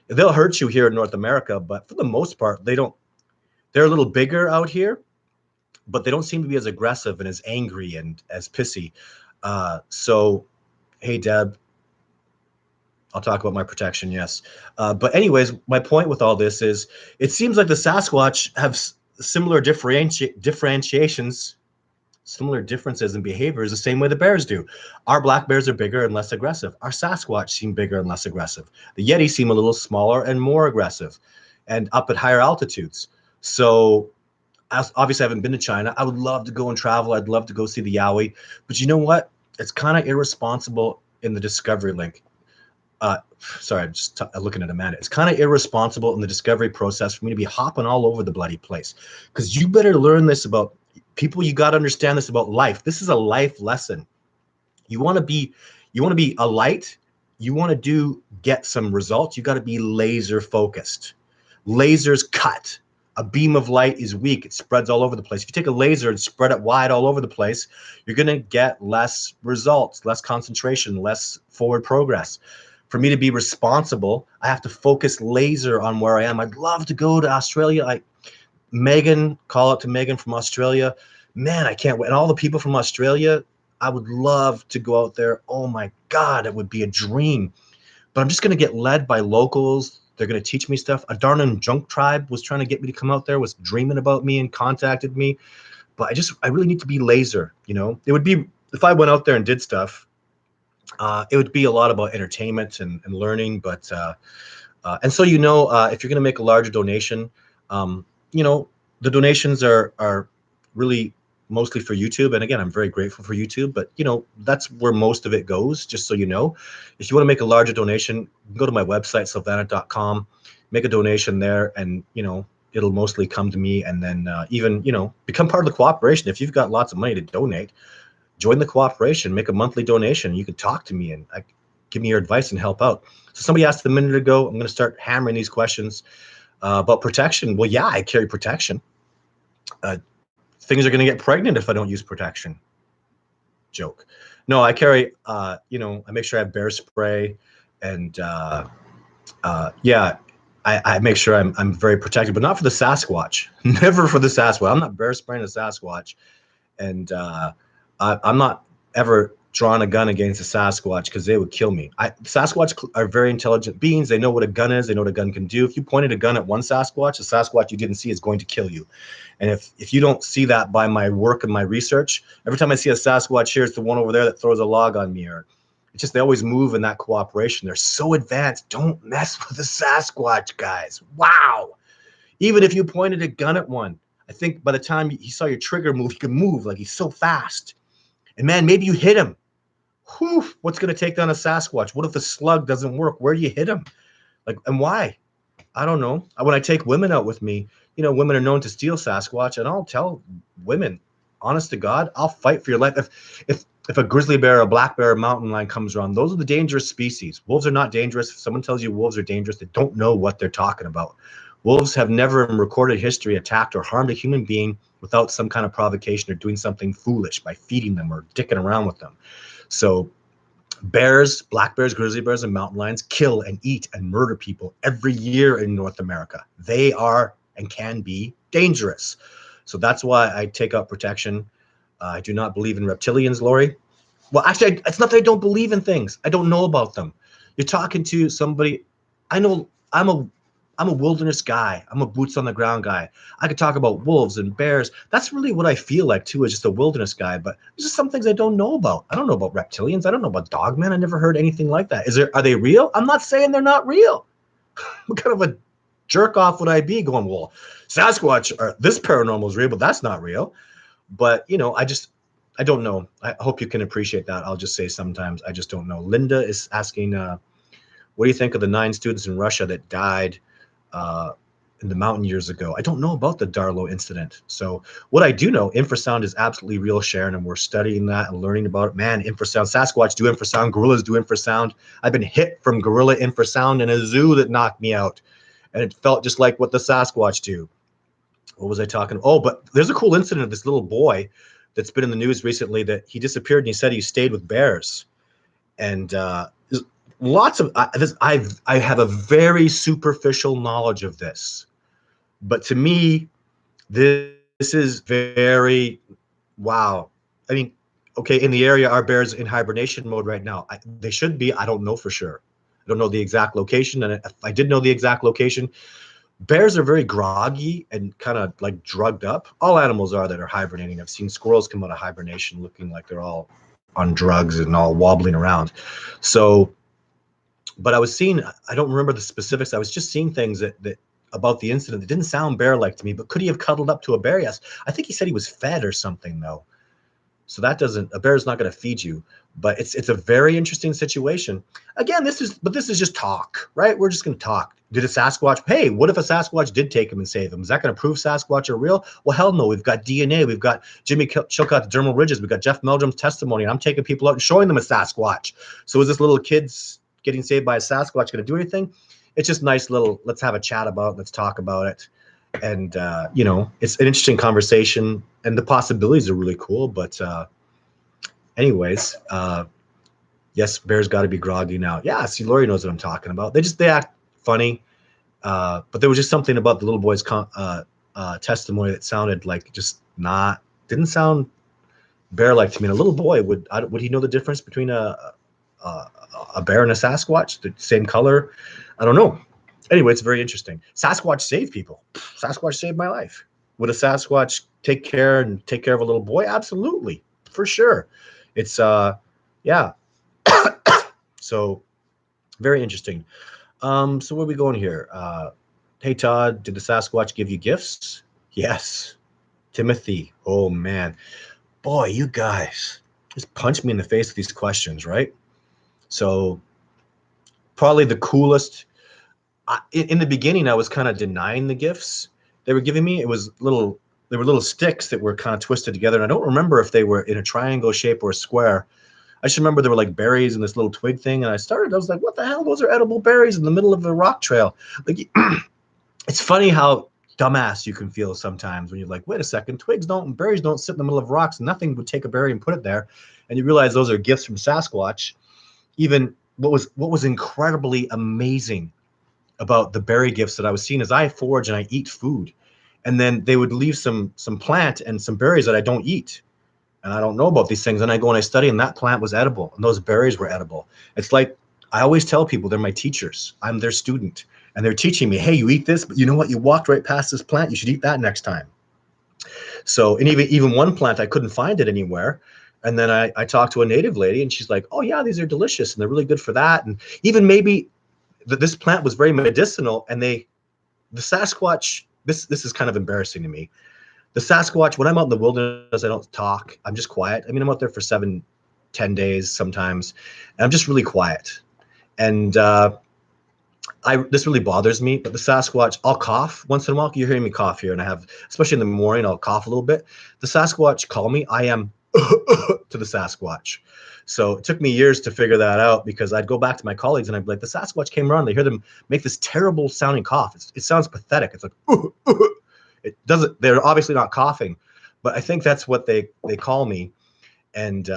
They'll hurt you here in North America, but for the most part, they don't. They're a little bigger out here, but they don't seem to be as aggressive and as angry and as pissy. So, hey, Deb, I'll talk about my protection, yes. But anyways, my point with all this is it seems like the Sasquatch have similar differentiations, similar differences in behaviors the same way the bears do. Our black bears are bigger and less aggressive. Our Sasquatch seem bigger and less aggressive. The Yeti seem a little smaller and more aggressive and up at higher altitudes. So obviously I haven't been to China. I would love to go and travel. I'd love to go see the Yowie. But you know what? It's kind of irresponsible in the Discovery link. Sorry, I'm just looking at Amanda. It's kind of irresponsible in the discovery process for me to be hopping all over the bloody place. Because you better learn this about people. You got to understand this about life. This is a life lesson. You want to be a light. You want to get some results. You got to be laser focused. Lasers cut. A beam of light is weak. It spreads all over the place. If you take a laser and spread it wide all over the place, you're going to get less results, less concentration, less forward progress. For me to be responsible, I have to focus laser on where I am. I'd love to go to Australia. Megan, call out to Megan from Australia. Man, I can't wait. And all the people from Australia, I would love to go out there. Oh my God, it would be a dream. But I'm just going to get led by locals. They're going to teach me stuff. A Darnan junk tribe was trying to get me to come out there, was dreaming about me and contacted me. But I really need to be laser, you know? It would be, if I went out there and did stuff, it would be a lot about entertainment and learning. But, and so, you know, if you're going to make a larger donation, you know, the donations are really mostly for YouTube. And again, I'm very grateful for YouTube, but you know, that's where most of it goes, just so you know. If you want to make a larger donation, go to my website, sylvana.com, make a donation there, and you know, it'll mostly come to me. And then even, you know, become part of the cooperation. If you've got lots of money to donate, join the cooperation, make a monthly donation. You can talk to me and give me your advice and help out. So somebody asked a minute ago, I'm going to start hammering these questions about protection. Well, yeah, I carry protection. Things are going to get pregnant if I don't use protection. Joke. No, I carry, you know, I make sure I have bear spray, and yeah, I make sure I'm very protected, but not for the Sasquatch. Never for the Sasquatch. I'm not bear spraying a Sasquatch, and I'm not ever drawing a gun against a Sasquatch because they would kill me. Sasquatch are very intelligent beings. They know what a gun is. They know what a gun can do. If you pointed a gun at one Sasquatch, a Sasquatch you didn't see is going to kill you. And if you don't see that by my work and my research, every time I see a Sasquatch here, it's the one over there that throws a log on me. Or it's just they always move in that cooperation. They're so advanced. Don't mess with a Sasquatch, guys. Wow. Even if you pointed a gun at one, I think by the time he saw your trigger move, he could move. Like, he's so fast. And man, maybe you hit him. Whew, what's going to take down a Sasquatch? What if the slug doesn't work? Where do you hit him? Like, and why? I don't know. When I take women out with me, you know, women are known to steal Sasquatch, and I'll tell women, honest to God, I'll fight for your life. If a grizzly bear, a black bear, a mountain lion comes around, those are the dangerous species. Wolves are not dangerous. If someone tells you wolves are dangerous, they don't know what they're talking about. Wolves have never in recorded history attacked or harmed a human being without some kind of provocation or doing something foolish by feeding them or dicking around with them. So bears, black bears, grizzly bears, and mountain lions kill and eat and murder people every year in North America. They are and can be dangerous. So that's why I take out protection. I do not believe in reptilians, Lori. Well, actually, it's not that I don't believe in things. I don't know about them. You're talking to somebody. I know I'm a wilderness guy. I'm a boots on the ground guy. I could talk about wolves and bears. That's really what I feel like too, as just a wilderness guy. But there's just some things I don't know about. I don't know about reptilians. I don't know about dogmen. I never heard anything like that. Are they real? I'm not saying they're not real. What kind of a jerk off would I be going, well, Sasquatch or this paranormal is real, but that's not real. But you know, I don't know. I hope you can appreciate that. I'll just say sometimes I just don't know. Linda is asking, what do you think of the 9 students in Russia that died in the mountain years ago? I don't know about the Darlow incident. So what I do know, infrasound is absolutely real, Sharon, and we're studying that and learning about it. Man, infrasound, Sasquatch do infrasound, gorillas do infrasound. I've been hit from gorilla infrasound in a zoo that knocked me out, and it felt just like what the Sasquatch do. What was I talking about? Oh, but there's a cool incident of this little boy that's been in the news recently that he disappeared and he said he stayed with bears. And there's lots of I have a very superficial knowledge of this, but to me, this is very wow. I mean, okay, in the area, are bears in hibernation mode right now? They should be. I don't know for sure. I don't know the exact location, and if I did know the exact location, bears are very groggy and kind of like drugged up. All animals are that are hibernating. I've seen squirrels come out of hibernation looking like they're all on drugs and all wobbling around. So, but I was seeing, I don't remember the specifics. I was just seeing things that about the incident that didn't sound bear-like to me, but could he have cuddled up to a bear? Yes. I think he said he was fed or something though. So that doesn't, a bear is not going to feed you, but it's a very interesting situation. Again, this is just talk, right? We're just going to talk. Did a Sasquatch, hey, what if a Sasquatch did take him and save him? Is that going to prove Sasquatch are real? Well, hell no. We've got DNA. We've got Jimmy Chilcott's dermal ridges. We've got Jeff Meldrum's testimony. And I'm taking people out and showing them a Sasquatch. So is this little kid's getting saved by a Sasquatch going to do anything? It's just nice little, let's have a chat about it. Let's talk about it. And, it's an interesting conversation, and the possibilities are really cool. But anyways, yes, bears got to be groggy now. Yeah, see, Lori knows what I'm talking about. They act funny. But there was just something about the little boy's testimony that sounded like didn't sound bear-like to me. And a little boy, would he know the difference between a bear and a Sasquatch? The same color? I don't know. Anyway, it's very interesting. Sasquatch save people. Sasquatch saved my life. Would a Sasquatch take care of a little boy? Absolutely, for sure. It's yeah. So very interesting. So where are we going here? Hey Todd, did the Sasquatch give you gifts? Yes. Timothy. Oh man. Boy, you guys just punch me in the face with these questions, right? So probably the coolest. In the beginning, I was kind of denying the gifts they were giving me. They were little sticks that were kind of twisted together. And I don't remember if they were in a triangle shape or a square. I just remember there were like berries in this little twig thing. And I was like, what the hell? Those are edible berries in the middle of a rock trail. Like, it's funny how dumbass you can feel sometimes when you're like, wait a second, berries don't sit in the middle of rocks. Nothing would take a berry and put it there. And you realize those are gifts from Sasquatch. Even what was incredibly amazing about the berry gifts that I was seeing is I forage and I eat food. And then they would leave some plant and some berries that I don't eat. And I don't know about these things. And I go and I study, and that plant was edible. And those berries were edible. It's like, I always tell people they're my teachers. I'm their student. And they're teaching me, hey, you eat this, but you know what? You walked right past this plant. You should eat that next time. So, and even one plant, I couldn't find it anywhere. And then I talked to a native lady, and she's like, oh, yeah, these are delicious. And they're really good for that. And even maybe this plant was very medicinal. And the Sasquatch, this is kind of embarrassing to me. The Sasquatch, when I'm out in the wilderness, I don't talk. I'm just quiet. I mean, I'm out there for 7-10 days sometimes, and I'm just really quiet. And this really bothers me, but the Sasquatch, I'll cough once in a while. You're hearing me cough here, and I have, especially in the morning, I'll cough a little bit. The Sasquatch call me, I am to the Sasquatch. So it took me years to figure that out, because I'd go back to my colleagues and I'd be like, the Sasquatch came around. They hear them make this terrible sounding cough. It sounds pathetic. It's like, it doesn't, they're obviously not coughing, but I think that's what they call me. And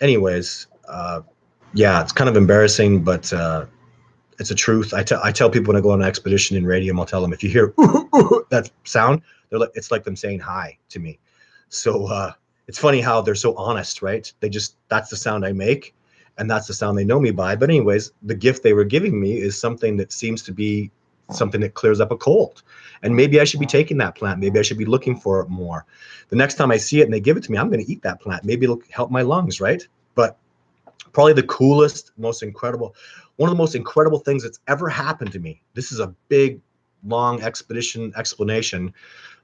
anyways, yeah, it's kind of embarrassing, but it's a truth. I tell people when I go on an expedition in radium, I'll tell them, if you hear that sound, it's like them saying hi to me. So it's funny how they're so honest, right? That's the sound I make, and that's the sound they know me by. But anyways, the gift they were giving me is something that seems to be something that clears up a cold. And maybe I should be taking that plant. Maybe I should be looking for it more. The next time I see it and they give it to me, I'm going to eat that plant. Maybe it'll help my lungs, right? But probably the coolest, one of the most incredible things that's ever happened to me. This is a big, long explanation,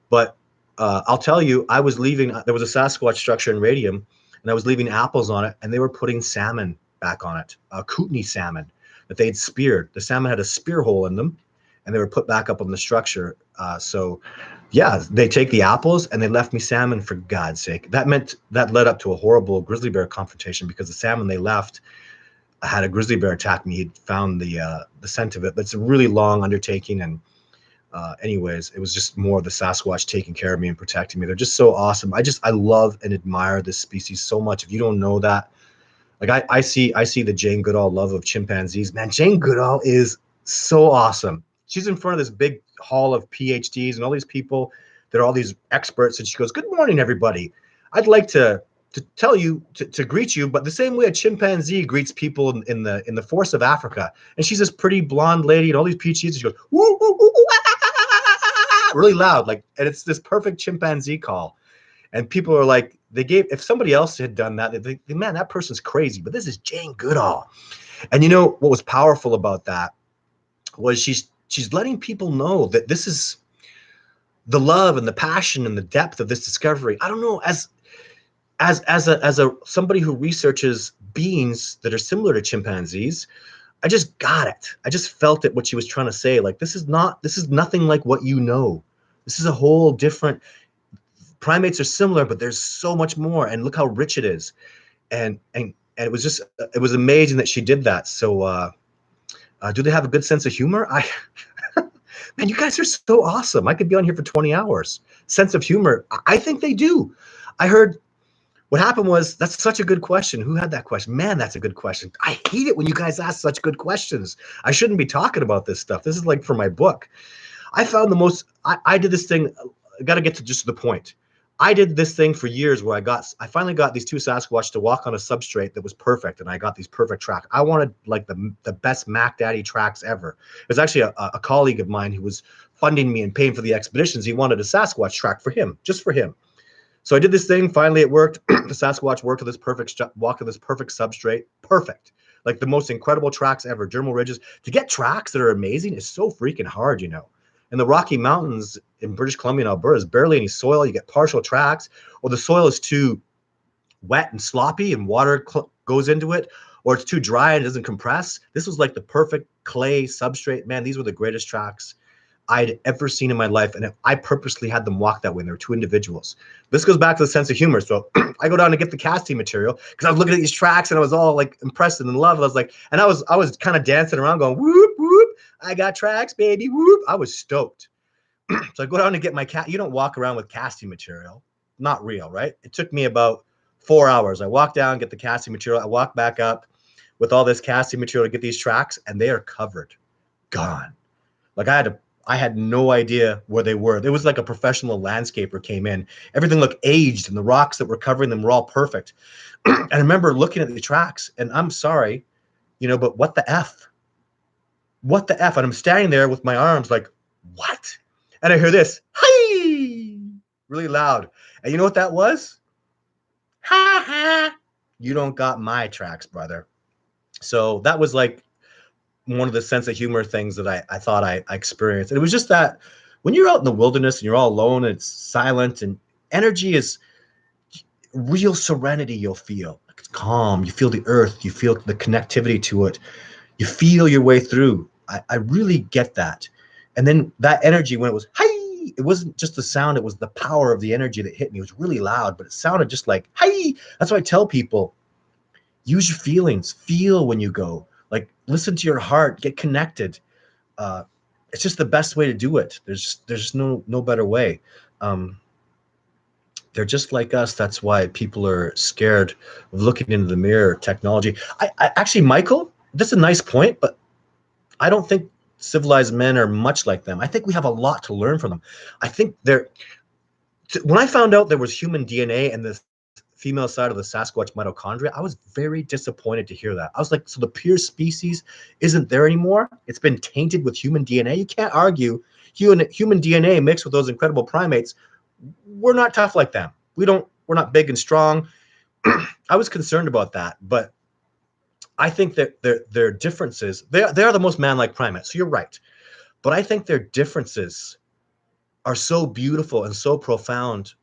but I'll tell you, I was leaving, there was a Sasquatch structure in radium, and I was leaving apples on it, and they were putting salmon back on it, Kootenai salmon that they had speared. The salmon had a spear hole in them, and they were put back up on the structure. So yeah, they take the apples and they left me salmon, for God's sake. That led up to a horrible grizzly bear confrontation, because the salmon they left had a grizzly bear attack me. He'd found the scent of it, but it's a really long undertaking. And anyways, it was just more of the Sasquatch taking care of me and protecting me. They're just so awesome. I love and admire this species so much. If you don't know that, like I see the Jane Goodall love of chimpanzees. Man, Jane Goodall is so awesome. She's in front of this big hall of PhDs and all these people that are all these experts, and she goes, "Good morning, everybody. I'd like to tell you to greet you, but the same way a chimpanzee greets people in the forests of Africa." And she's this pretty blonde lady and all these PhDs, and she goes, woo, woo, woo, woo, ah, ah, ah, ah, ah, ah, really loud, like, and it's this perfect chimpanzee call. And people are like, if somebody else had done that, they'd think, man, that person's crazy. But this is Jane Goodall. And you know what was powerful about that was she's letting people know that this is the love and the passion and the depth of this discovery. I don't know, as as a somebody who researches beings that are similar to chimpanzees, I just got it. I just felt it, what she was trying to say. Like, this is nothing like what you know. This is a whole different. Primates are similar, but there's so much more, and look how rich it is. And it was just, it was amazing that she did that. So do they have a good sense of humor? Man, you guys are so awesome. I could be on here for 20 hours. Sense of humor, I think they do. I heard what happened was, that's such a good question. Who had that question? Man, that's a good question. I hate it when you guys ask such good questions. I shouldn't be talking about this stuff. This is like for my book. I found the most, I did this thing, I got to get to just the point. I did this thing for years where I finally got these two Sasquatch to walk on a substrate that was perfect, and I got these perfect tracks. I wanted like the best Mac Daddy tracks ever. It was actually a colleague of mine who was funding me and paying for the expeditions. He wanted a Sasquatch track for him, just for him. So I did this thing. Finally, it worked. The Sasquatch walked to this perfect substrate. Perfect. Like the most incredible tracks ever. Dermal ridges. To get tracks that are amazing is so freaking hard, you know. In the Rocky Mountains in British Columbia and Alberta, there's barely any soil. You get partial tracks, or the soil is too wet and sloppy and water goes into it, or it's too dry and it doesn't compress. This was like the perfect clay substrate. Man, these were the greatest tracks I'd ever seen in my life. And I purposely had them walk that way. And there were two individuals. This goes back to the sense of humor. So I go down to get the casting material because I was looking at these tracks and I was all like impressed and in love. I was like, and I was kind of dancing around going, whoop, whoop. I got tracks, baby, whoop. I was stoked. So I go down to get my cat. You don't walk around with casting material. Not real, right? It took me about 4 hours. I walk down, get the casting material. I walk back up with all this casting material to get these tracks, and they are covered, gone. Like I had no idea where they were. There was like a professional landscaper came in. Everything looked aged, and the rocks that were covering them were all perfect. And I remember looking at the tracks, and I'm sorry, you know, but what the F? What the F? And I'm standing there with my arms like, what? And I hear this, hey, really loud. And you know what that was? Ha ha. You don't got my tracks, brother. So that was like one of the sense of humor things that I thought I experienced. And it was just that when you're out in the wilderness and you're all alone and it's silent and energy is real serenity, you'll feel like it's calm. You feel the earth, you feel the connectivity to it. You feel your way through. I really get that. And then that energy, when it was, hi, it wasn't just the sound, it was the power of the energy that hit me. It was really loud, but it sounded just like, hi. That's why I tell people, use your feelings, feel when you go. Like, listen to your heart, get connected. It's just the best way to do it. There's no better way. They're just like us. That's why people are scared of looking into the mirror. Technology. I actually, Michael, that's a nice point, but I don't think civilized men are much like them. I think we have a lot to learn from them. I think when I found out there was human DNA in the female side of the Sasquatch mitochondria, I was very disappointed to hear that. I was like, so the pure species isn't there anymore? It's been tainted with human DNA? You can't argue human DNA mixed with those incredible primates. We're not tough like them. We're not big and strong. I was concerned about that, but I think that their differences, they are the most man-like primates. So you're right. But I think their differences are so beautiful and so profound.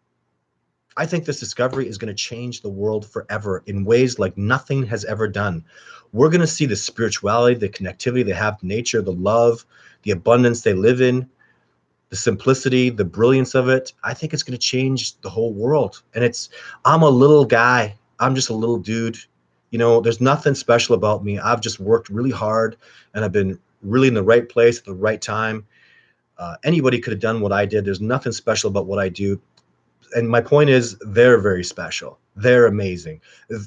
I think this discovery is going to change the world forever in ways like nothing has ever done. We're going to see the spirituality, the connectivity they have to nature, the love, the abundance they live in, the simplicity, the brilliance of it. I think it's going to change the whole world. And I'm a little guy. I'm just a little dude. You know, there's nothing special about me. I've just worked really hard and I've been really in the right place at the right time. Anybody could have done what I did. There's nothing special about what I do. And my point is, they're very special. They're amazing.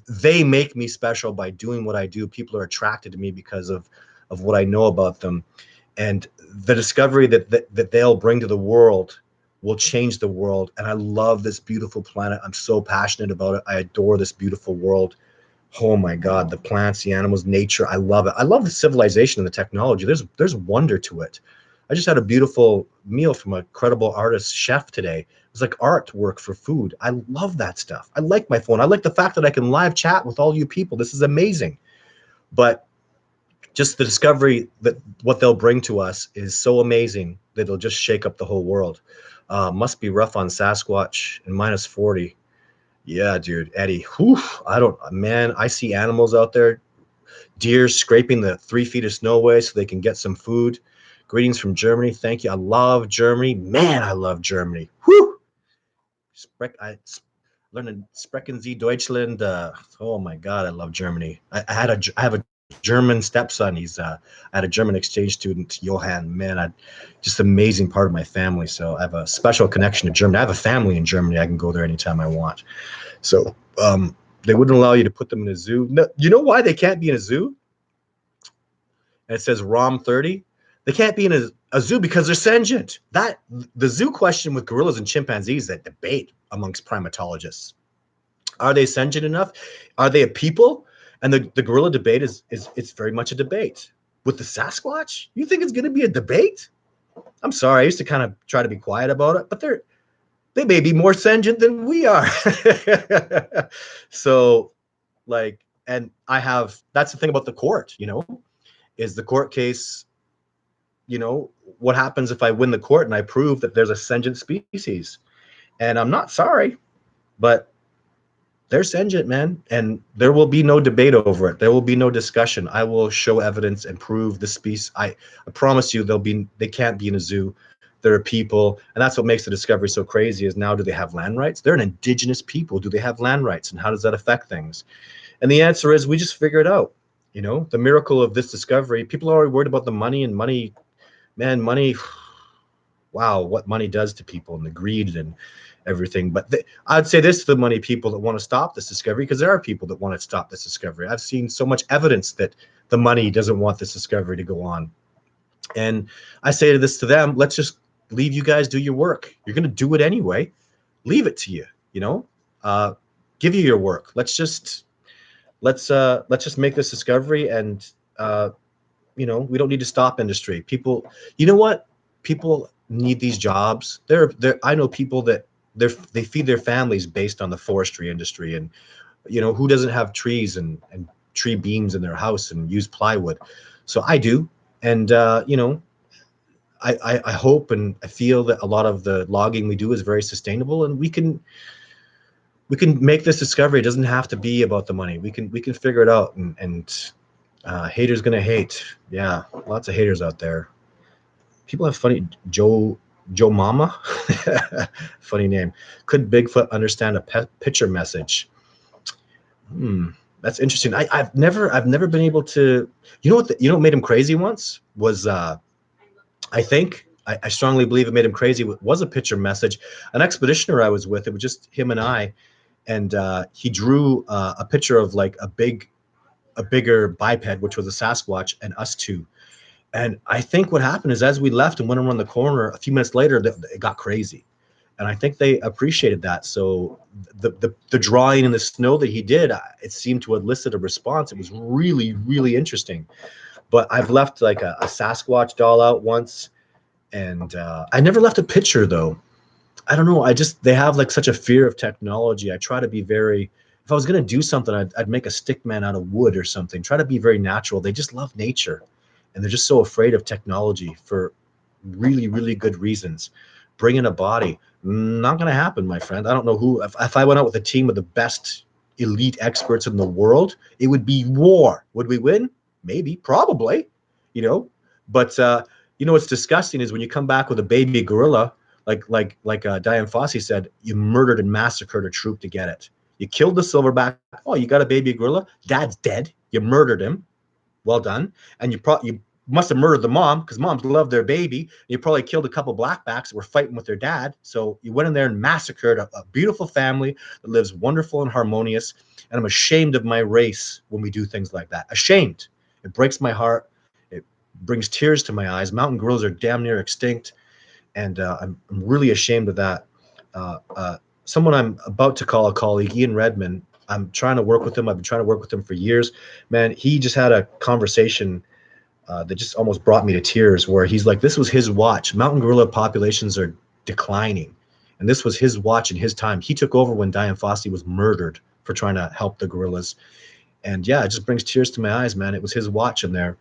They make me special by doing what I do. People are attracted to me because of what I know about them. And the discovery that they'll bring to the world will change the world. And I love this beautiful planet. I'm so passionate about it. I adore this beautiful world. Oh my God, the plants, the animals, nature. I love it. I love the civilization and the technology. There's wonder to it. I just had a beautiful meal from a credible artist chef today. It was like artwork for food. I love that stuff. I like my phone. I like the fact that I can live chat with all you people. This is amazing. But just the discovery that what they'll bring to us is so amazing that it'll just shake up the whole world. Must be rough on Sasquatch and -40. Yeah, dude, Eddie. Whew, I don't, man. I see animals out there, deer scraping the 3 feet of snow away so they can get some food. Greetings from Germany. Thank you. I love Germany, man. I love Germany. Whew. I learning Sprechen Sie Deutschland. Oh my God, I love Germany. I have a German stepson. I had a German exchange student, Johann. Man, just amazing part of my family. So I have a special connection to Germany. I have a family in Germany. I can go there anytime I want. So they wouldn't allow you to put them in a zoo. No, you know why they can't be in a zoo? And it says ROM 30. They can't be in a zoo because they're sentient. That the zoo question with gorillas and chimpanzees that debate amongst primatologists. Are they sentient enough? Are they a people? And the gorilla debate is it's very much a debate. With the Sasquatch, you think it's going to be a debate? I'm sorry, I used to kind of try to be quiet about it, but they may be more sentient than we are. So, like, and that's the thing about the court, is the court case, what happens if I win the court and I prove that there's a sentient species? And I'm not sorry, but they're sentient, man, and there will be no debate over it. There will be no discussion. I will show evidence and prove the species. I promise you, they can't be in a zoo. There are people, and that's what makes the discovery so crazy. Is now, do they have land rights? They're an indigenous people. Do they have land rights, and how does that affect things? And the answer is, we just figure it out. The miracle of this discovery. People are already worried about the money, and money, man, money. Wow, what money does to people, and the greed and everything. But I'd say this to the money people that want to stop this discovery, because there are people that want to stop this discovery. I've seen so much evidence that the money doesn't want this discovery to go on. And I say this to them, let's just leave you guys do your work. You're going to do it anyway. Leave it to you, uh, give you your work. Let's just make this discovery, and we don't need to stop industry. People, you know what? People need these jobs. I know people that they feed their families based on the forestry industry, and who doesn't have trees and tree beams in their house and use plywood? So I do, and I hope and I feel that a lot of the logging we do is very sustainable, and we can make this discovery. It doesn't have to be about the money. We can figure it out, and haters gonna hate. Yeah, lots of haters out there. People have funny Joe Mama, funny name. Could Bigfoot understand a picture message? That's interesting. I've never been able to. What made him crazy once was I think I strongly believe it made him crazy was a picture message. An expeditioner I was with, it was just him and I, and he drew a picture of like a bigger biped, which was a Sasquatch, and us two. And I think what happened is, as we left and went around the corner, a few minutes later, it got crazy. And I think they appreciated that. So the drawing in the snow that he did, it seemed to elicit a response. It was really, really interesting. But I've left like a Sasquatch doll out once, and I never left a picture though. I don't know. They have like such a fear of technology. I try to be very. If I was gonna do something, I'd make a stick man out of wood or something. Try to be very natural. They just love nature, and they're just so afraid of technology for really, really good reasons. Bring in a body, not gonna happen, my friend. I don't know who. If I went out with a team of the best elite experts in the world, it would be war. Would we win? Maybe, probably. You know, but what's disgusting is when you come back with a baby gorilla, like Diane Fossey said, you murdered and massacred a troop to get it. You killed the silverback. Oh, you got a baby gorilla. Dad's dead. You murdered him. Well done. And you must have murdered the mom, because moms love their baby. You probably killed a couple blackbacks that were fighting with their dad. So you went in there and massacred a beautiful family that lives wonderful and harmonious. And I'm ashamed of my race when we do things like that. Ashamed. It breaks my heart. It brings tears to my eyes. Mountain gorillas are damn near extinct, and I'm really ashamed of that. Someone I'm about to call a colleague, Ian Redmond. I'm trying to work with him. I've been trying to work with him for years. Man, he just had a conversation that just almost brought me to tears, where he's like, this was his watch. Mountain gorilla populations are declining, and this was his watch in his time. He took over when Diane Fossey was murdered for trying to help the gorillas. And yeah, it just brings tears to my eyes, man. It was his watch in there.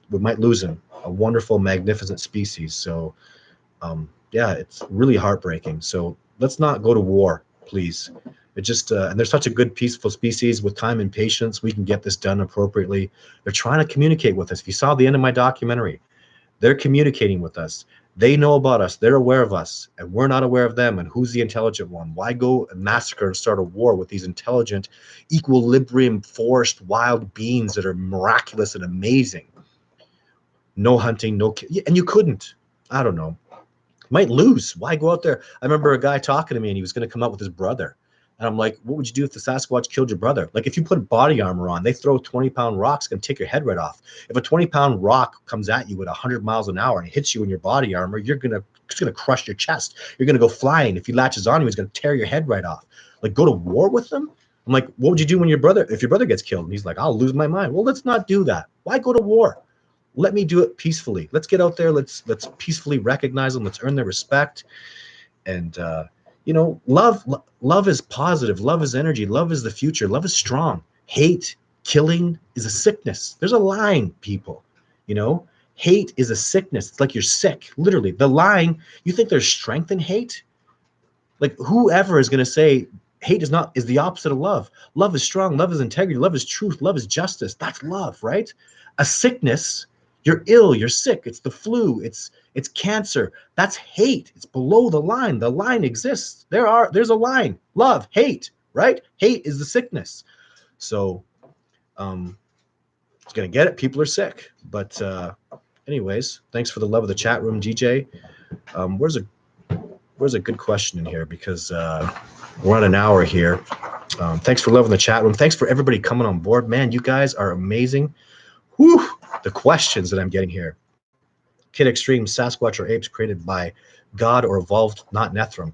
We might lose him. A wonderful, magnificent species. So yeah, it's really heartbreaking. So let's not go to war, please. It just and they're such a good, peaceful species. With time and patience, we can get this done appropriately. They're trying to communicate with us. If you saw the end of my documentary, they're communicating with us. They know about us. They're aware of us, and we're not aware of them. And who's the intelligent one? Why go and massacre and start a war with these intelligent, equilibrium forced wild beings that are miraculous and amazing? No hunting, no, and you couldn't. I don't know. Might lose. Why go out there? I remember a guy talking to me, and he was going to come out with his brother. And I'm like, what would you do if the Sasquatch killed your brother? Like, if you put body armor on, they throw 20-pound rocks, going to take your head right off. If a 20-pound rock comes at you at 100 miles an hour and hits you in your body armor, it's gonna crush your chest. You're gonna go flying. If he latches on you, he's gonna tear your head right off. Like, go to war with them? I'm like, what would you do when if your brother gets killed? And he's like, I'll lose my mind. Well, let's not do that. Why go to war? Let me do it peacefully. Let's get out there. Let's peacefully recognize them. Let's earn their respect. And love is positive. Love is energy. Love is the future. Love is strong. Hate, killing is a sickness. There's a line, people. Hate is a sickness. It's like you're sick. Literally, the lying. You think there's strength in hate? Like, whoever is going to say hate is the opposite of love. Love is strong. Love is integrity. Love is truth. Love is justice. That's love, right? A sickness. You're ill, you're sick, it's the flu, it's cancer. That's hate. It's below the line. The line exists. There's a line. Love, hate, right? Hate is the sickness. So it's gonna get it. People are sick. But anyways, thanks for the love of the chat room, DJ. Where's a good question in here? Because we're on an hour here. Thanks for loving the chat room. Thanks for everybody coming on board. Man, you guys are amazing. Whew, the questions that I'm getting here. Kid Extreme, Sasquatch or apes created by God or evolved, not Nethrum.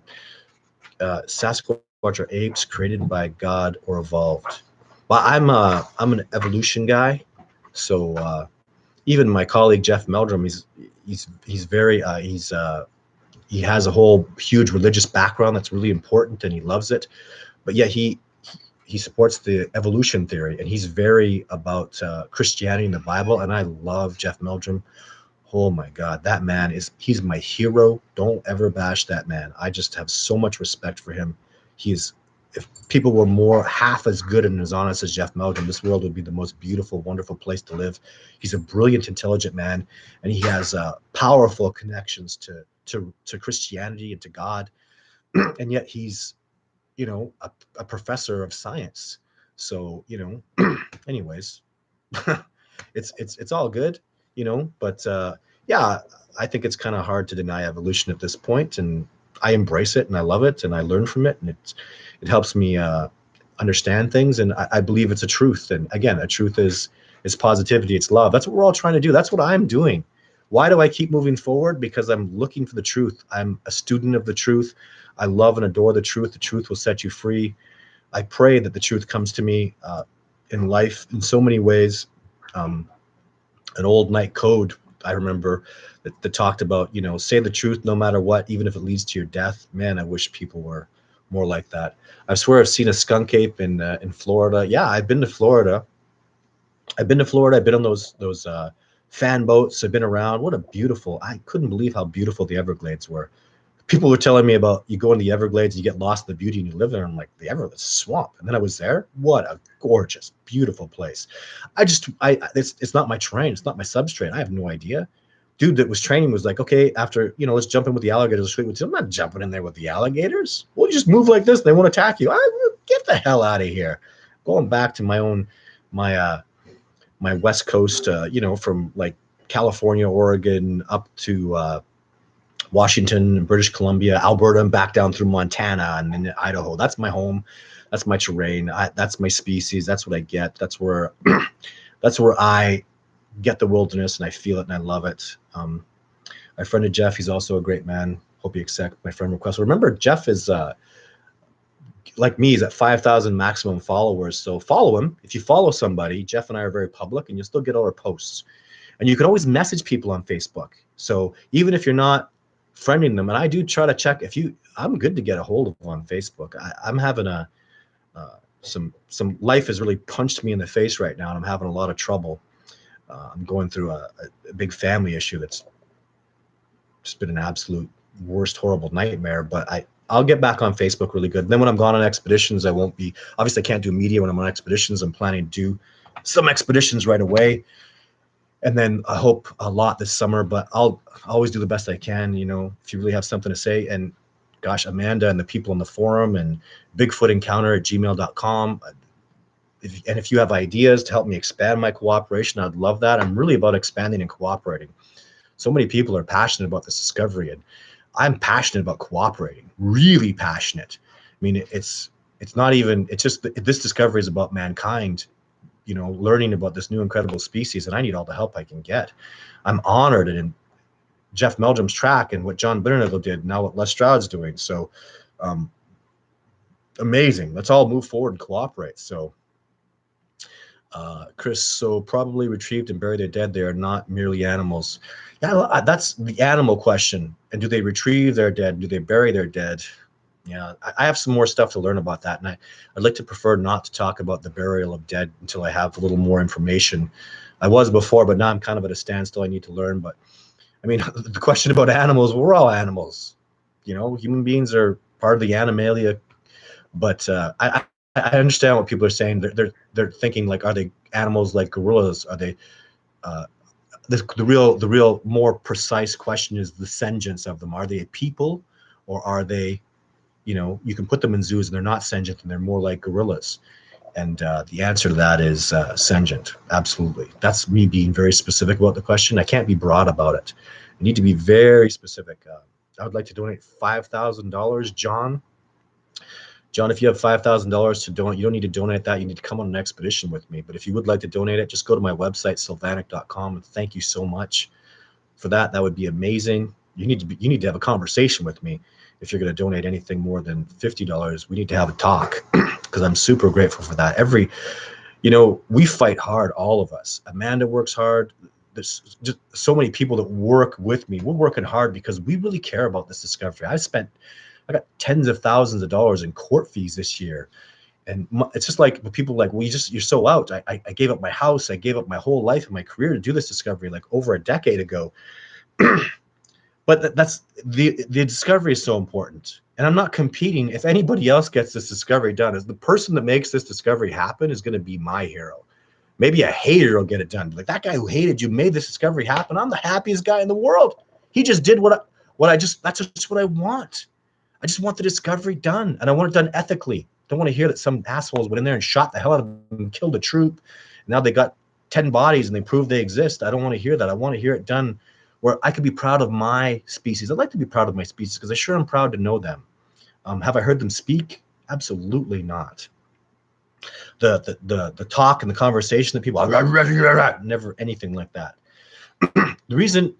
Sasquatch or apes created by God or evolved. Well, I'm an evolution guy, so even my colleague Jeff Meldrum, he has a whole huge religious background that's really important, and he loves it. But yeah, he supports the evolution theory, and he's very about Christianity and the Bible. And I love Jeff Meldrum. Oh my God, that man he's my hero. Don't ever bash that man. I just have so much respect for him. If people were more half as good and as honest as Jeff Meldrum, this world would be the most beautiful, wonderful place to live. He's a brilliant, intelligent man, and he has powerful connections to Christianity and to God. And yet he's a professor of science. So anyways, it's all good, but yeah, I think it's kind of hard to deny evolution at this point, and I embrace it and I love it and I learn from it, and it helps me understand things, and I believe it's a truth. And again, a truth is positivity, it's love. That's what we're all trying to do. That's what I'm doing. Why do I keep moving forward? Because I'm looking for the truth. I'm a student of the truth. I love and adore the truth. The truth will set you free. I pray that the truth comes to me in life in so many ways. An old night code, I remember, that talked about, say the truth no matter what, even if it leads to your death. Man, I wish people were more like that. I swear I've seen a skunk ape in Florida. Yeah, I've been to Florida. I've been on those fan boats. I've been around. I couldn't believe how beautiful the Everglades were. People were telling me about, you go in the Everglades, you get lost in the beauty, and you live there. I'm like, the Everglades swamp. And then I was there. What a gorgeous, beautiful place. It's not my terrain. It's not my substrate. I have no idea. Dude that was training was like, okay, after, let's jump in with the alligators. I'm not jumping in there with the alligators. Well, you just move like this. They won't attack you. Get the hell out of here. Going back to my West Coast, from like California, Oregon, up to Washington, British Columbia, Alberta, and back down through Montana and then Idaho. That's my home. That's my terrain. That's my species. That's what I get. That's where I get the wilderness, and I feel it and I love it. My friend Jeff, he's also a great man. Hope you accept my friend request. Remember, Jeff is like me. He's at 5,000 maximum followers. So follow him. If you follow somebody, Jeff and I are very public, and you'll still get all our posts. And you can always message people on Facebook. So even if you're not friending them, and I do try to check I'm good to get a hold of on Facebook. I'm having some life has really punched me in the face right now, and I'm having a lot of trouble. I'm going through a big family issue that's just been an absolute worst, horrible nightmare. But I'll get back on Facebook really good. Then when I'm gone on expeditions, I won't be, obviously I can't do media when I'm on expeditions. I'm planning to do some expeditions right away. And then I hope a lot this summer, but I'll always do the best I can, if you really have something to say. And gosh, Amanda and the people in the forum and bigfootencounter@gmail.com. If you have ideas to help me expand my cooperation, I'd love that. I'm really about expanding and cooperating. So many people are passionate about this discovery, and I'm passionate about cooperating, really passionate. I mean, it's not even, it's just this discovery is about mankind, learning about this new incredible species, and I need all the help I can get. I'm honored in Jeff Meldrum's track and what John Bitternagle did, now what Les Stroud's doing. So amazing. Let's all move forward and cooperate. So Chris, so probably retrieved and bury their dead. They are not merely animals. Yeah, that's the animal question. And do they retrieve their dead? Do they bury their dead? Yeah, I have some more stuff to learn about that. And I'd like to prefer not to talk about the burial of dead until I have a little more information. I was before, but now I'm kind of at a standstill. I need to learn. But I mean, the question about animals, we're all animals. Human beings are part of the animalia. But I understand what people are saying. They're thinking like, are they animals like gorillas? Are they the real more precise question is the sentience of them. Are they people, or are they, you can put them in zoos and they're not sentient and they're more like gorillas? And the answer to that is sentient. Absolutely. That's me being very specific about the question. I can't be broad about it. I need to be very specific. I would like to donate $5,000, John. John, if you have $5,000 to donate, you don't need to donate that. You need to come on an expedition with me. But if you would like to donate it, just go to my website, sylvanic.com, and thank you so much for that. That would be amazing. You need to have a conversation with me. If you're going to donate anything more than $50, we need to have a talk because I'm super grateful for that. We fight hard, all of us. Amanda works hard. There's just so many people that work with me. We're working hard because we really care about this discovery. I got tens of thousands of dollars in court fees this year. And it's just like people like, well, you're so out. I gave up my house. I gave up my whole life and my career to do this discovery like over a decade ago. But that's the discovery is so important. And I'm not competing. If anybody else gets this discovery done, is the person that makes this discovery happen is going to be my hero. Maybe a hater will get it done. Like, that guy who hated you made this discovery happen. I'm the happiest guy in the world. He just did that's just what I want. I just want the discovery done, and I want it done ethically. Don't want to hear that some assholes went in there and shot the hell out of them and killed a troop. Now they got 10 bodies and they proved they exist. I don't want to hear that. I want to hear it done where I could be proud of my species. I'd like to be proud of my species because I sure am proud to know them. Have I heard them speak? Absolutely not. The talk and the conversation that people, never anything like that. The reason,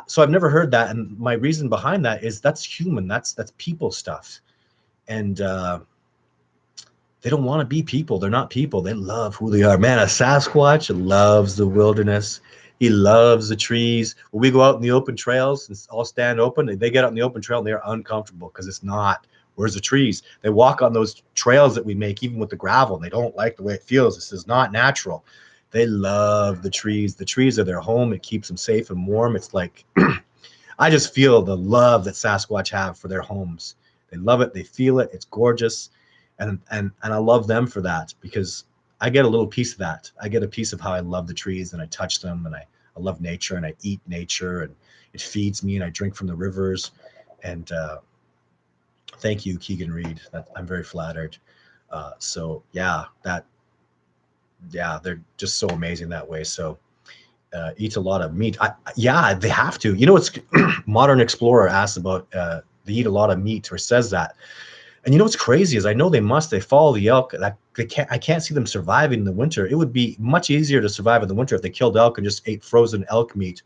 so I've never heard that, and my reason behind that is that's human. That's people stuff, and they don't want to be people. They're not people. They love who they are. Man, a Sasquatch loves the wilderness. He loves the trees. When we go out in the open trails and all stand open, they get out in the open trail and they're uncomfortable because it's not. Where's the trees? They walk on those trails that we make, even with the gravel, and they don't like the way it feels. This is not natural. They love the trees. The trees are their home. It keeps them safe and warm. It's like, I just feel the love that Sasquatch have for their homes. They love it. They feel it. It's gorgeous. And I love them for that because I get a little piece of that. I get a piece of how I love the trees and I touch them, and I love nature and I eat nature and it feeds me and I drink from the rivers. And thank you, Keegan Reed. I'm very flattered. So they're just so amazing that way. So eats a lot of meat. They have to. It's Modern Explorer asks about they eat a lot of meat or says that. And what's crazy is I know they follow the elk. I can't see them surviving in the winter. It would be much easier to survive in the winter if they killed elk and just ate frozen elk meat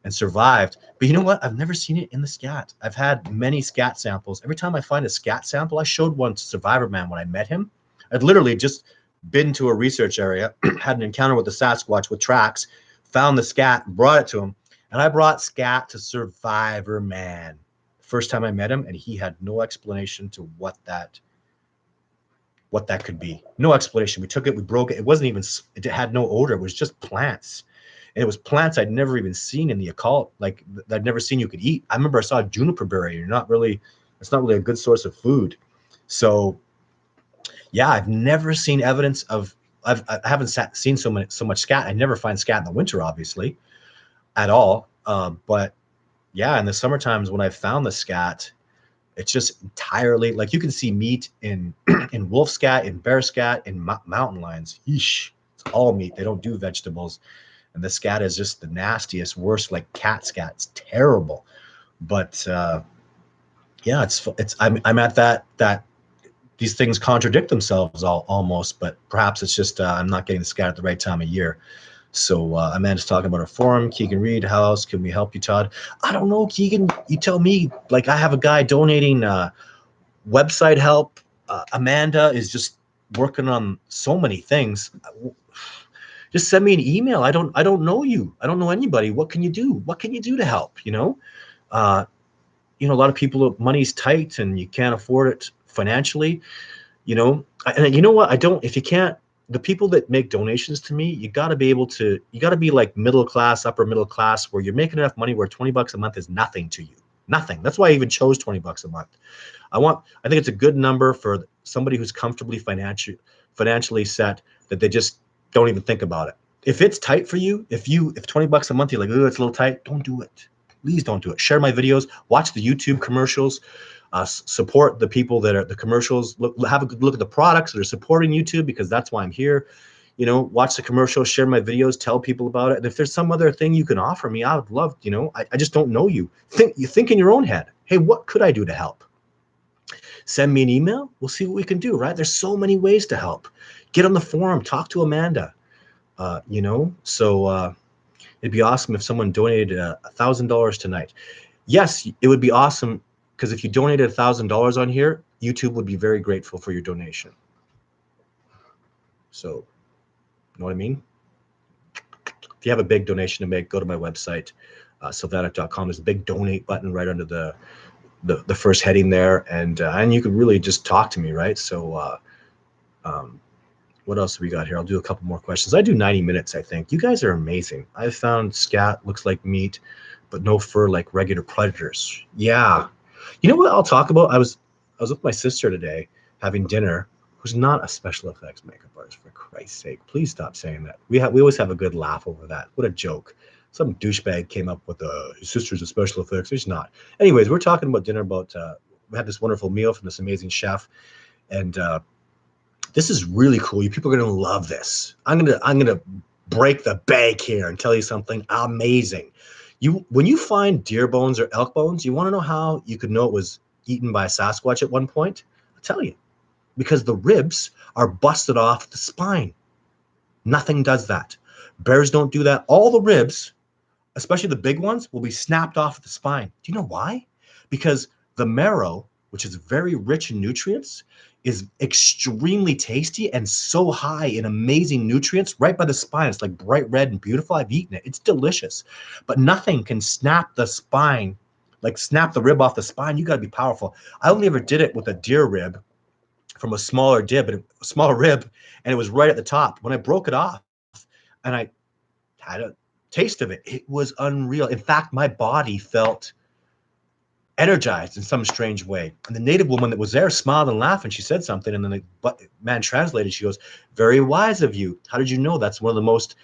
and survived. But you know what? I've never seen it in the scat. I've had many scat samples. Every time I find a scat sample, I showed one to Survivor Man when I met him. I'd literally just been to a research area, had an encounter with the Sasquatch with tracks, found the scat, brought it to him, and I brought scat to Survivor Man. First time I met him, and he had no explanation to what that could be. No explanation. We took it, we broke it. It had no odor. It was just plants. And it was plants I'd never even seen in the occult. Like, I'd never seen you could eat. I remember I saw a juniper berry. You're not really It's not really a good source of food. So yeah, I've never seen evidence of. I haven't seen so much scat. I never find scat in the winter, obviously, at all. But yeah, in the summer times when I found the scat, it's just entirely like you can see meat in in wolf scat, in bear scat, in mountain lions. Yeesh, it's all meat. They don't do vegetables, and the scat is just the nastiest, worst, like cat scat. It's terrible. But yeah, it's I'm at that these things contradict themselves almost, but perhaps it's just I'm not getting the scat at the right time of year. So Amanda's talking about her forum. Keegan Reed, how else can we help you, Todd? I don't know, Keegan. You tell me. Like I have a guy donating website help. Amanda is just working on so many things. Just send me an email. I don't know you. I don't know anybody. What can you do? What can you do to help? Uh, a lot of people, money's tight and you can't afford it financially. And you know what? I don't. If you can't, the people that make donations to me, you got to be able to. You got to be like middle class, upper middle class, where you're making enough money where $20 a month is nothing to you. Nothing. That's why I even chose $20 a month. I think it's a good number for somebody who's comfortably financially set, that they just don't even think about it. If it's tight for you, if $20 a month, you're like, oh, it's a little tight, don't do it. Please don't do it. Share my videos, watch the YouTube commercials, support the people that are the commercials. Have a good look at the products that are supporting YouTube, because that's why I'm here. Watch the commercials, share my videos, tell people about it. And if there's some other thing you can offer me, I would love, I just don't know you. Think in your own head. Hey, what could I do to help? Send me an email. We'll see what we can do, right? There's so many ways to help. Get on the forum, talk to Amanda. So it'd be awesome if someone donated $1,000 tonight. Yes, it would be awesome, because if you donated $1,000 on here, YouTube would be very grateful for your donation. So, you know what I mean? If you have a big donation to make, go to my website, sylvatic.com. There's a big donate button right under the first heading there, and you can really just talk to me, right? So what else have we got here? I'll do a couple more questions. I do 90 minutes, I think. You guys are amazing. I found scat looks like meat, but no fur like regular predators. Yeah. You know what I'll talk about? I was with my sister today having dinner, who's not a special effects makeup artist, for Christ's sake. Please stop saying that. We always have a good laugh over that. What a joke. Some douchebag came up with his sister's a special effects. He's not. Anyways, we're talking about dinner about we had this wonderful meal from this amazing chef, and this is really cool. You people are gonna love this. I'm gonna break the bank here and tell you something amazing. When you find deer bones or elk bones, you want to know how you could know it was eaten by a Sasquatch at one point? I'll tell you. Because the ribs are busted off the spine. Nothing does that. Bears don't do that. All the ribs, especially the big ones, will be snapped off the spine. Do you know why? Because the marrow, which is very rich in nutrients, is extremely tasty and so high in amazing nutrients right by the spine. It's like bright red and beautiful. I've eaten it. It's delicious. But nothing can snap the spine, like snap the rib off the spine. You got to be powerful. I only ever did it with a deer rib from a smaller rib, and it was right at the top. When I broke it off and I had a taste of it, it was unreal. In fact, my body felt energized in some strange way. And the native woman that was there smiled and laughed, and she said something, and then the man translated. She goes, "Very wise of you. How did you know that's one of the most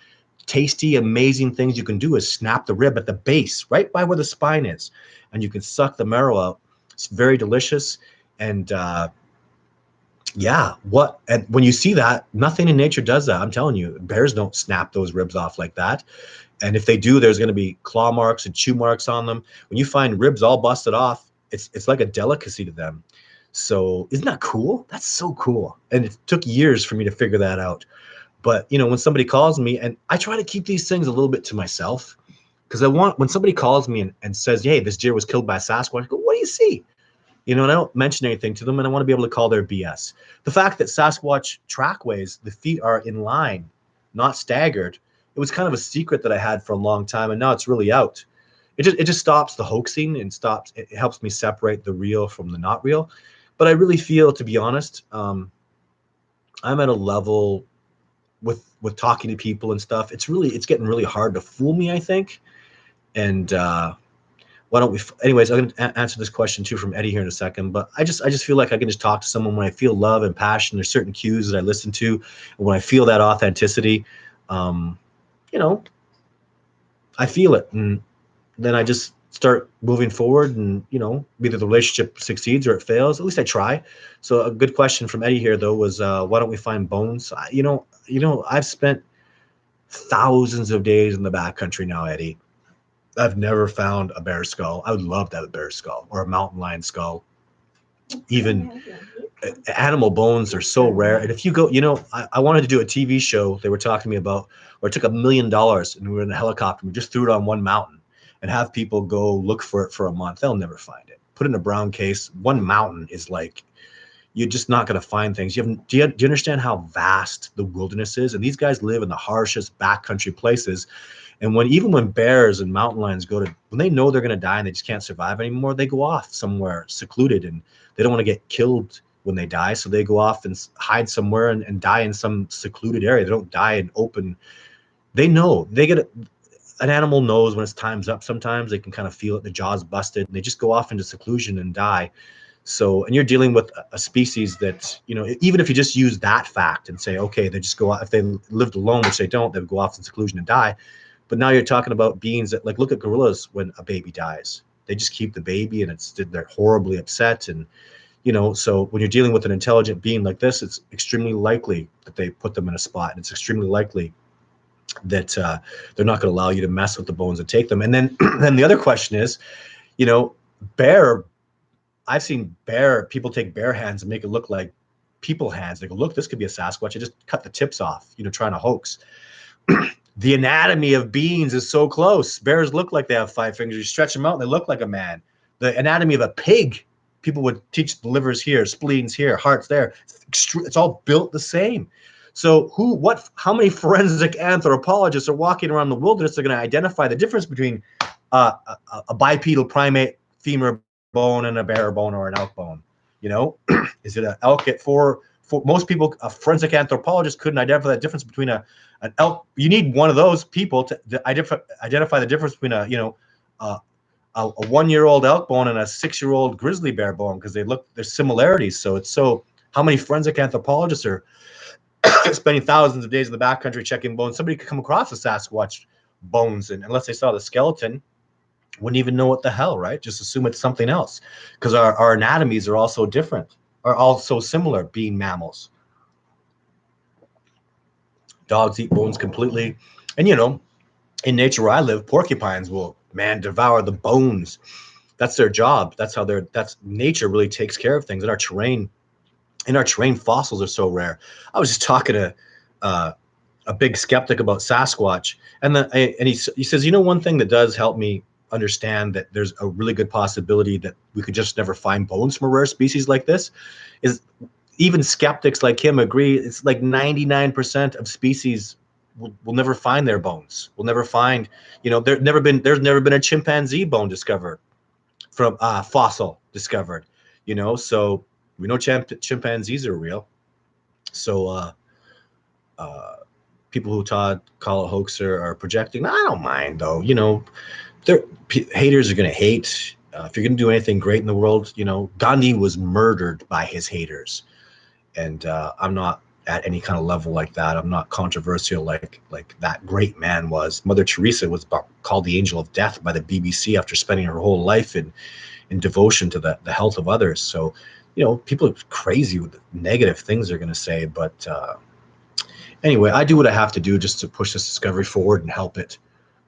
tasty, amazing things you can do is snap the rib at the base, right by where the spine is, and you can suck the marrow out. It's very delicious." And and when you see that, nothing in nature does that. I'm telling you, bears don't snap those ribs off like that. And if they do, there's going to be claw marks and chew marks on them. When you find ribs all busted off, it's like a delicacy to them. So isn't that cool? That's so cool. And it took years for me to figure that out. But when somebody calls me, and I try to keep these things a little bit to myself, because when somebody calls me and says, "Hey, this deer was killed by a Sasquatch," I go, "What do you see?" And I don't mention anything to them, and I want to be able to call their BS. The fact that Sasquatch trackways, the feet are in line, not staggered, it was kind of a secret that I had for a long time, and now it's really out. It just stops the hoaxing and it helps me separate the real from the not real. But I really feel, to be honest, I'm at a level with talking to people and stuff. It's getting really hard to fool me, I think. And why don't we? Anyways, I'm going to answer this question too from Eddie here in a second. But I just feel like I can just talk to someone when I feel love and passion. There's certain cues that I listen to, and when I feel that authenticity, um, you know, I feel it, and then I just start moving forward, and either the relationship succeeds or it fails. At least I try. So a good question from Eddie here though was, why don't we find bones? I've spent thousands of days in the backcountry now, Eddie. I've never found a bear skull. I would love to have a bear skull or a mountain lion skull. Even animal bones are so rare. And if you go, I wanted to do a TV show they were talking to me about, where it took $1 million and we were in a helicopter. We just threw it on one mountain and have people go look for it for a month. They'll never find it. Put it in a brown case. One mountain is like, you're just not going to find things. Do you understand how vast the wilderness is? And these guys live in the harshest backcountry places. And even when bears and mountain lions when they know they're going to die and they just can't survive anymore, they go off somewhere secluded, and they don't want to get killed when they die. So they go off and hide somewhere and die in some secluded area. They don't die in open. They know an animal knows when its time's up. Sometimes they can kind of feel it. The jaw's busted, and they just go off into seclusion and die. So, and you're dealing with a species that, even if you just use that fact and say, okay, they just go out, if they lived alone, which they don't, they would go off in seclusion and die. But now you're talking about beings that, like, look at gorillas when a baby dies. They just keep the baby, and they're horribly upset. And, so when you're dealing with an intelligent being like this, it's extremely likely that they put them in a spot. And it's extremely likely that they're not going to allow you to mess with the bones and take them. And then, then the other question is, bear, I've seen people take bear hands and make it look like people hands. They go, look, this could be a Sasquatch. I just cut the tips off, trying to hoax. The anatomy of beings is so close. Bears look like they have 5 fingers. You stretch them out and they look like a man. The anatomy of a pig, people would teach the livers here, spleens here, hearts there. It's all built the same. So how many forensic anthropologists are walking around the wilderness that are going to identify the difference between a bipedal primate femur bone and a bear bone or an elk bone? Is it an elk at 4? For most people, a forensic anthropologist couldn't identify the difference between an elk. You need one of those people to identify the difference between a 1-year-old elk bone and a 6-year-old grizzly bear bone, because there's similarities. So how many forensic anthropologists are spending thousands of days in the backcountry checking bones? Somebody could come across a Sasquatch bones, and unless they saw the skeleton, wouldn't even know what the hell, right? Just assume it's something else, because our anatomies are all so different, are all so similar, being mammals. Dogs eat bones completely. And in nature where I live, porcupines will devour the bones. That's their job. That's nature really takes care of things. In our terrain, fossils are so rare. I was just talking to a big skeptic about Sasquatch, and he says, one thing that does help me understand that there's a really good possibility that we could just never find bones from a rare species like this is, even skeptics like him agree, it's like 99% of species will never find their bones. We'll never find, there's never been a chimpanzee bone discovered from fossil discovered, so we know chimpanzees are real. So people who Todd call a hoaxer are projecting. I don't mind though, haters are going to hate. If you're going to do anything great in the world, Gandhi was murdered by his haters. And I'm not at any kind of level like that. I'm not controversial like that great man was. Mother Teresa was called the angel of death by the BBC after spending her whole life in devotion to the health of others. So, people are crazy with the negative things they're going to say. But anyway, I do what I have to do just to push this discovery forward and help it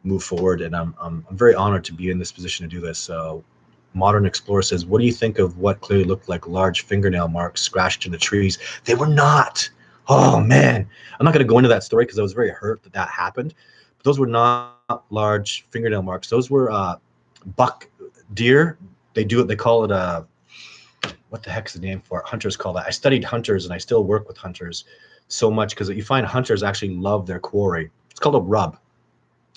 move forward. And I'm very honored to be in this position to do this. Modern Explorer says, what do you think of what clearly looked like large fingernail marks scratched in the trees? They were not. Oh, man. I'm not going to go into that story because I was very hurt that happened. But those were not large fingernail marks. Those were buck deer. They call it what the heck's the name for it? Hunters call that. I studied hunters, and I still work with hunters so much because you find hunters actually love their quarry. It's called a rub,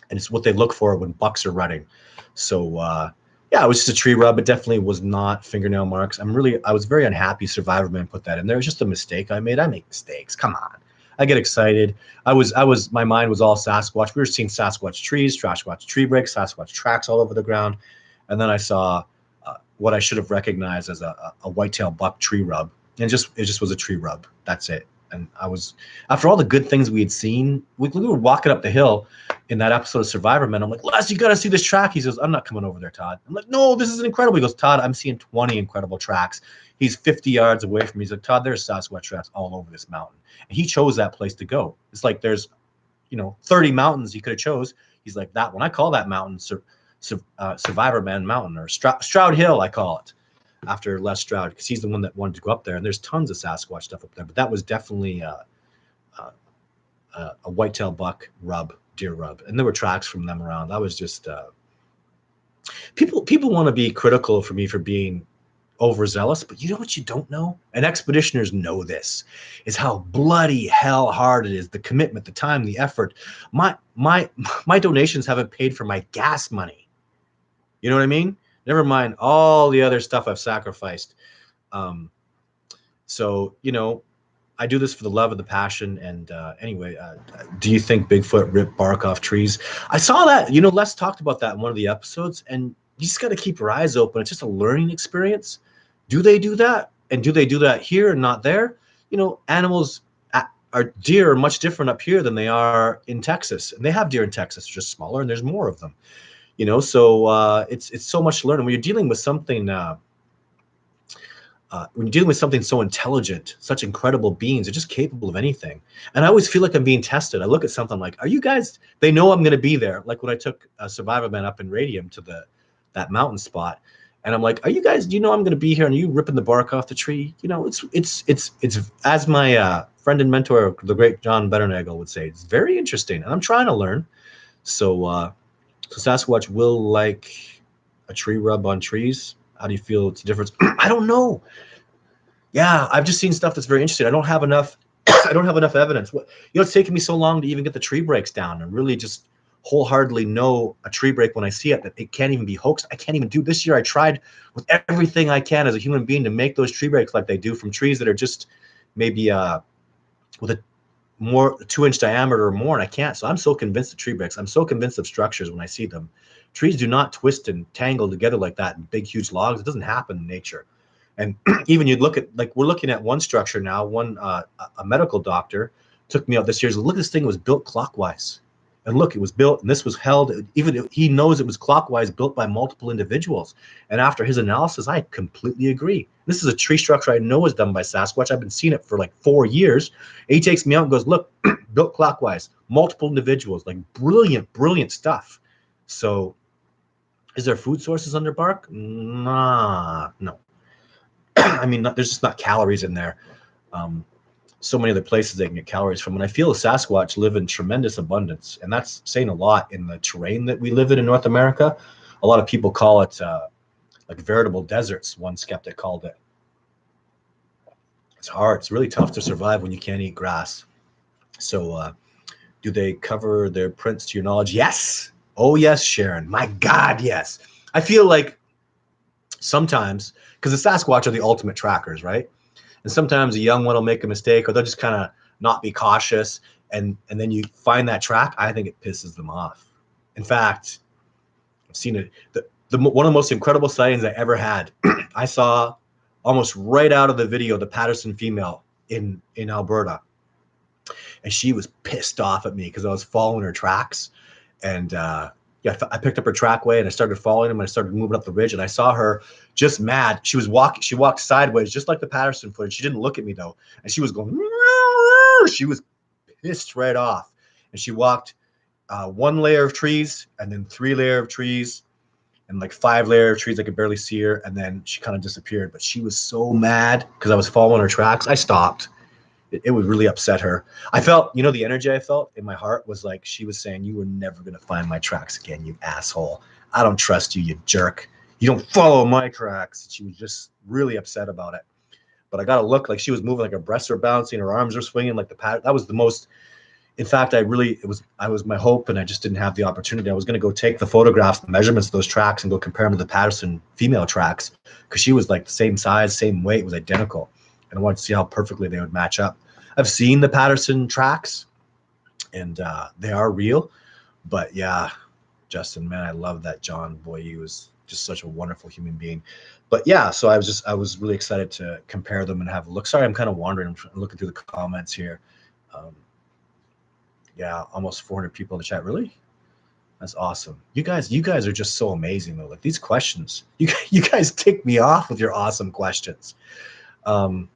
and it's what they look for when bucks are running. So, yeah, it was just a tree rub. It definitely was not fingernail marks. I was very unhappy Survivorman put that in there. It was just a mistake I made. I make mistakes. Come on. I get excited. My mind was all Sasquatch. We were seeing Sasquatch trees, Sasquatch tree breaks, Sasquatch tracks all over the ground. and then I saw what I should have recognized as a whitetail buck tree rub, and it just was a tree rub. That's it. And I was, after all the good things we had seen, we were walking up the hill in that episode of Survivor Man. I'm like, Les, you got to see this track. He says, I'm not coming over there, Todd. I'm like, no, this is incredible. He goes, Todd, I'm seeing 20 incredible tracks. He's 50 yards away from me. He's like, Todd, there's Sasquatch tracks all over this mountain. And he chose that place to go. It's like there's, 30 mountains he could have chose. He's like, that one. I call that mountain Survivor Man Mountain, or Stroud Hill, I call it, after Les Stroud, because he's the one that wanted to go up there. And there's tons of Sasquatch stuff up there. But that was definitely a whitetail buck rub, deer rub. And there were tracks from them around. That was just people want to be critical for me for being overzealous, but you know what you don't know? And expeditioners know this, is how bloody hell hard it is, the commitment, the time, the effort. My donations haven't paid for my gas money. You know what I mean? Never mind all the other stuff I've sacrificed. So, I do this for the love of the passion. And anyway, do you think Bigfoot ripped bark off trees? I saw that, Les talked about that in one of the episodes, and you just got to keep your eyes open. It's just a learning experience. Do they do that? And do they do that here and not there? Animals deer are much different up here than they are in Texas. And they have deer in Texas, just smaller, and there's more of them. So it's so much to learn. And when you're dealing with something, so intelligent, such incredible beings, they're just capable of anything. And I always feel like I'm being tested. I look at something like, are you guys? They know I'm going to be there. Like when I took Survivor Man up in Radium to that mountain spot. And I'm like, are you guys, do you know I'm going to be here? And are you ripping the bark off the tree? It's as my friend and mentor, the great John Betternagel would say, it's very interesting. And I'm trying to learn. So Sasquatch will like a tree rub on trees. How do you feel it's a difference? I don't know. Yeah, I've just seen stuff that's very interesting. I don't have enough evidence. It's taken me so long to even get the tree breaks down and really just wholeheartedly know a tree break when I see it, that it can't even be hoaxed. I can't even do this year. I tried with everything I can as a human being to make those tree breaks like they do from trees that are just maybe with a more 2-inch diameter or more, and I can't. So I'm so convinced of tree breaks. I'm so convinced of structures when I see them. Trees do not twist and tangle together like that in big, huge logs. It doesn't happen in nature. And even you'd look at, like, we're looking at one structure now. A medical doctor took me out this year. Look, this thing was built clockwise. And look, it was built, and this was held, even he knows it was clockwise, built by multiple individuals. And after his analysis, I completely agree. This is a tree structure I know is done by Sasquatch. I've been seeing it for like 4 years. And he takes me out and goes, look, built clockwise, multiple individuals, like brilliant, brilliant stuff. So is there food sources under bark? Nah, no. I mean, there's just not calories in there. So many other places they can get calories from. And I feel the Sasquatch live in tremendous abundance. And that's saying a lot in the terrain that we live in North America. A lot of people call it like veritable deserts, one skeptic called it. It's hard. It's really tough to survive when you can't eat grass. So do they cover their prints to your knowledge? Yes. Oh, yes, Sharon. My God, yes. I feel like sometimes, because the Sasquatch are the ultimate trackers, right? And sometimes a young one will make a mistake, or they'll just kind of not be cautious. And then you find that track. I think it pisses them off. In fact, I've seen it. One of the most incredible sightings I ever had, I saw almost right out of the video, the Patterson female in Alberta. And she was pissed off at me because I was following her tracks. And I picked up her trackway and I started following him, and I started moving up the ridge, and I saw her just mad. She walked sideways, just like the Patterson footage. She didn't look at me though. And she was going, she was pissed right off. And she walked 1 layer of trees, and then 3 layer of trees, and like 5 layer of trees. I could barely see her. And then she kind of disappeared, but she was so mad because I was following her tracks. I stopped. It would really upset her. I felt, the energy I felt in my heart was like she was saying, you were never going to find my tracks again, you asshole. I don't trust you, you jerk. You don't follow my tracks. She was just really upset about it. But I got to look, like she was moving, like her breasts were bouncing, her arms were swinging, like that was the most. In fact, I was my hope, and I just didn't have the opportunity. I was going to go take the photographs, the measurements of those tracks, and go compare them to the Patterson female tracks, because she was like the same size, same weight, was identical. And I wanted to see how perfectly they would match up. I've seen the Patterson tracks, and they are real. But yeah, Justin, man, I love that John. Boy, he was just such a wonderful human being. But yeah, so I was really excited to compare them and have a look. Sorry, I'm kind of wandering. I'm looking through the comments here. Um, yeah, almost 400 people in the chat. Really? That's awesome. You guys are just so amazing though. Like these questions, you guys tick me off with your awesome questions. Um,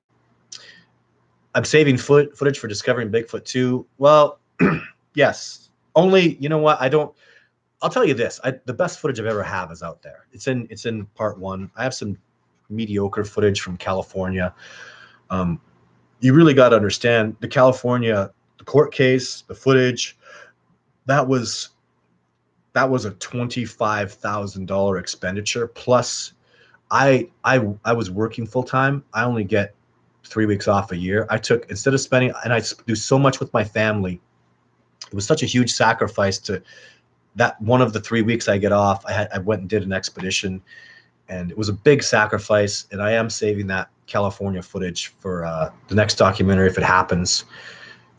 I'm saving footage for discovering Bigfoot too. Well, yes. Only, you know what? I'll tell you this. The best footage I've ever have is out there. It's in part 1. I have some mediocre footage from California. You really got to understand the court case, the footage. That was a $25,000 expenditure. Plus, I was working full time. I only get 3 weeks off a year. Instead of spending, and I do so much with my family. It was such a huge sacrifice to that one of the 3 weeks I get off. I went and did an expedition, and it was a big sacrifice. And I am saving that California footage for the next documentary if it happens.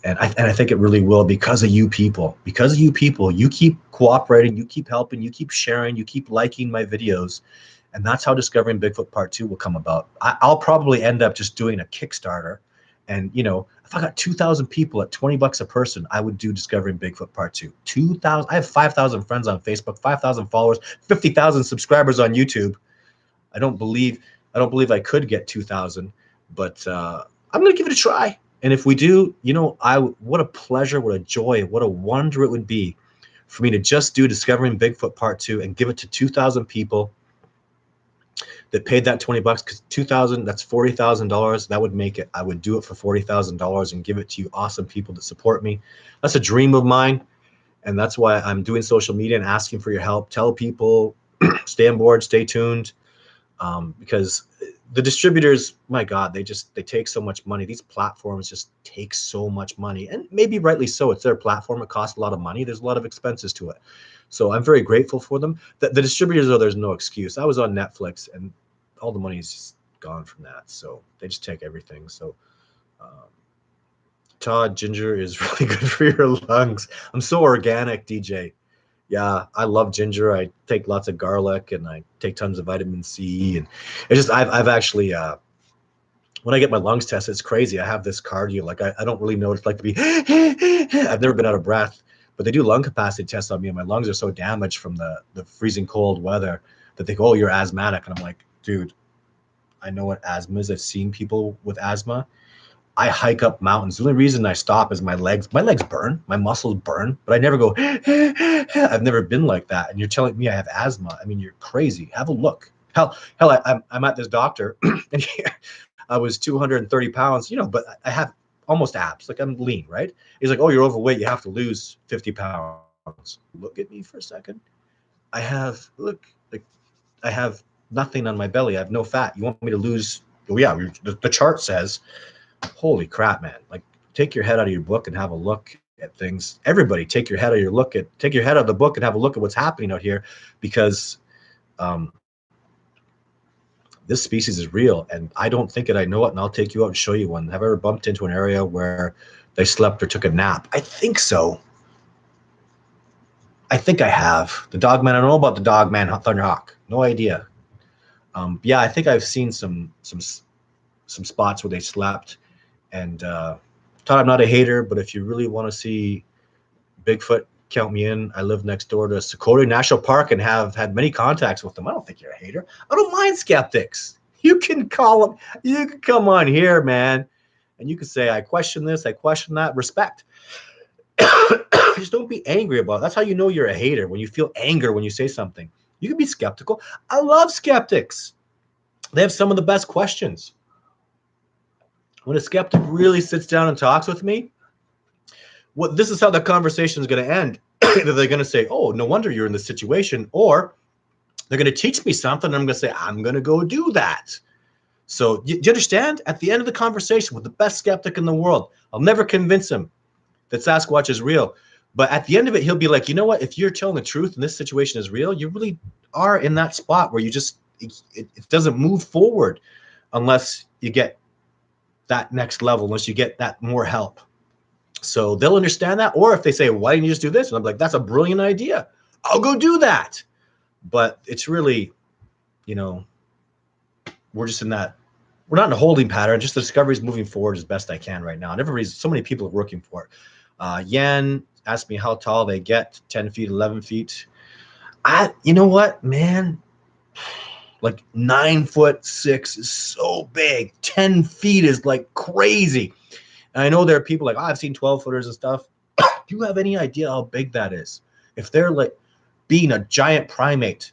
And I think it really will because of you people. Because of you people, you keep cooperating, you keep helping, you keep sharing, you keep liking my videos. And that's how Discovering Bigfoot Part 2 will come about. I'll probably end up just doing a Kickstarter. And, you know, if I got 2,000 people at $20 a person, I would do Discovering Bigfoot Part 2. 2,000. I have 5,000 friends on Facebook, 5,000 followers, 50,000 subscribers on YouTube. I don't believe I could get 2,000, but I'm going to give it a try. And if we do, you know, what a pleasure, what a joy, what a wonder it would be for me to just do Discovering Bigfoot Part 2 and give it to 2,000 people that paid that $20, because 2,000, that's $40,000. That would make it. I would do it for $40,000 and give it to you awesome people that support me. That's a dream of mine, and that's why I'm doing social media and asking for your help. Tell people, stay on board, stay tuned, because the distributors, my God, they take so much money. These platforms just take so much money, and maybe rightly so. It's their platform. It costs a lot of money. There's a lot of expenses to it. So I'm very grateful for them. The distributors, though, there's no excuse. I was on Netflix, and all the money is just gone from that. So they just take everything. So Todd, ginger is really good for your lungs. I'm so organic, DJ. Yeah, I love ginger. I take lots of garlic, and I take tons of vitamin C. And it's just I've actually when I get my lungs tested, it's crazy. I have this cardio. Like I don't really know what it's like to be. I've never been out of breath, but they do lung capacity tests on me, and my lungs are so damaged from the freezing cold weather that they go, "Oh, you're asthmatic," and I'm like, dude, I know what asthma is. I've seen people with asthma. I hike up mountains. The only reason I stop is my legs burn, my muscles burn, but I never go, I've never been like that. And you're telling me I have asthma. I mean, you're crazy. Have a look. Hell, I'm at this doctor, and I was 230 pounds, you know, but I have almost abs. Like I'm lean, right? He's like, oh, you're overweight. You have to lose 50 pounds. Look at me for a second. I have nothing on my belly. I have no fat. You want me to lose? Oh yeah, the chart says. Holy crap, man. Like, take your head out of your book and have a look at things. Everybody take your head out of the book and have a look at what's happening out here, because this species is real, and I don't think it. I know it, and I'll take you out and show you one. Have I ever bumped into an area where they slept or took a nap? I think so. I think I have. The Dogman, I don't know about the Dogman Thunderhawk. No idea. Yeah, I think I've seen some spots where they slept. And Todd, I'm not a hater, but if you really want to see Bigfoot, count me in. I live next door to Sakota National Park and have had many contacts with them. I don't think you're a hater. I don't mind skeptics. You can call them. You can come on here, man, and you can say, I question this, I question that. Respect. Just don't be angry about it. That's how you know you're a hater, when you feel anger when you say something. You can be skeptical. I love skeptics. They have some of the best questions. When a skeptic really sits down and talks with me, this is how the conversation is going to end. Either they're going to say, oh, no wonder you're in this situation, or they're going to teach me something, and I'm going to say, I'm going to go do that. So do you understand? At the end of the conversation with the best skeptic in the world, I'll never convince him that Sasquatch is real. But at the end of it, he'll be like, you know what? If you're telling the truth and this situation is real, you really are in that spot where you just, it doesn't move forward unless you get that next level, unless you get that more help. So they'll understand that. Or if they say, why didn't you just do this? And I'm like, that's a brilliant idea. I'll go do that. But it's really, you know, we're just in that. We're not in a holding pattern. Just the discovery is moving forward as best I can right now. And everybody's so many people are working for it. Yan asked me how tall they get, 10 feet, 11 feet. You know what, man? Like 9'6" is so big. 10 feet is like crazy. And I know there are people like, I've seen 12 footers and stuff. Do you have any idea how big that is? If they're like being a giant primate,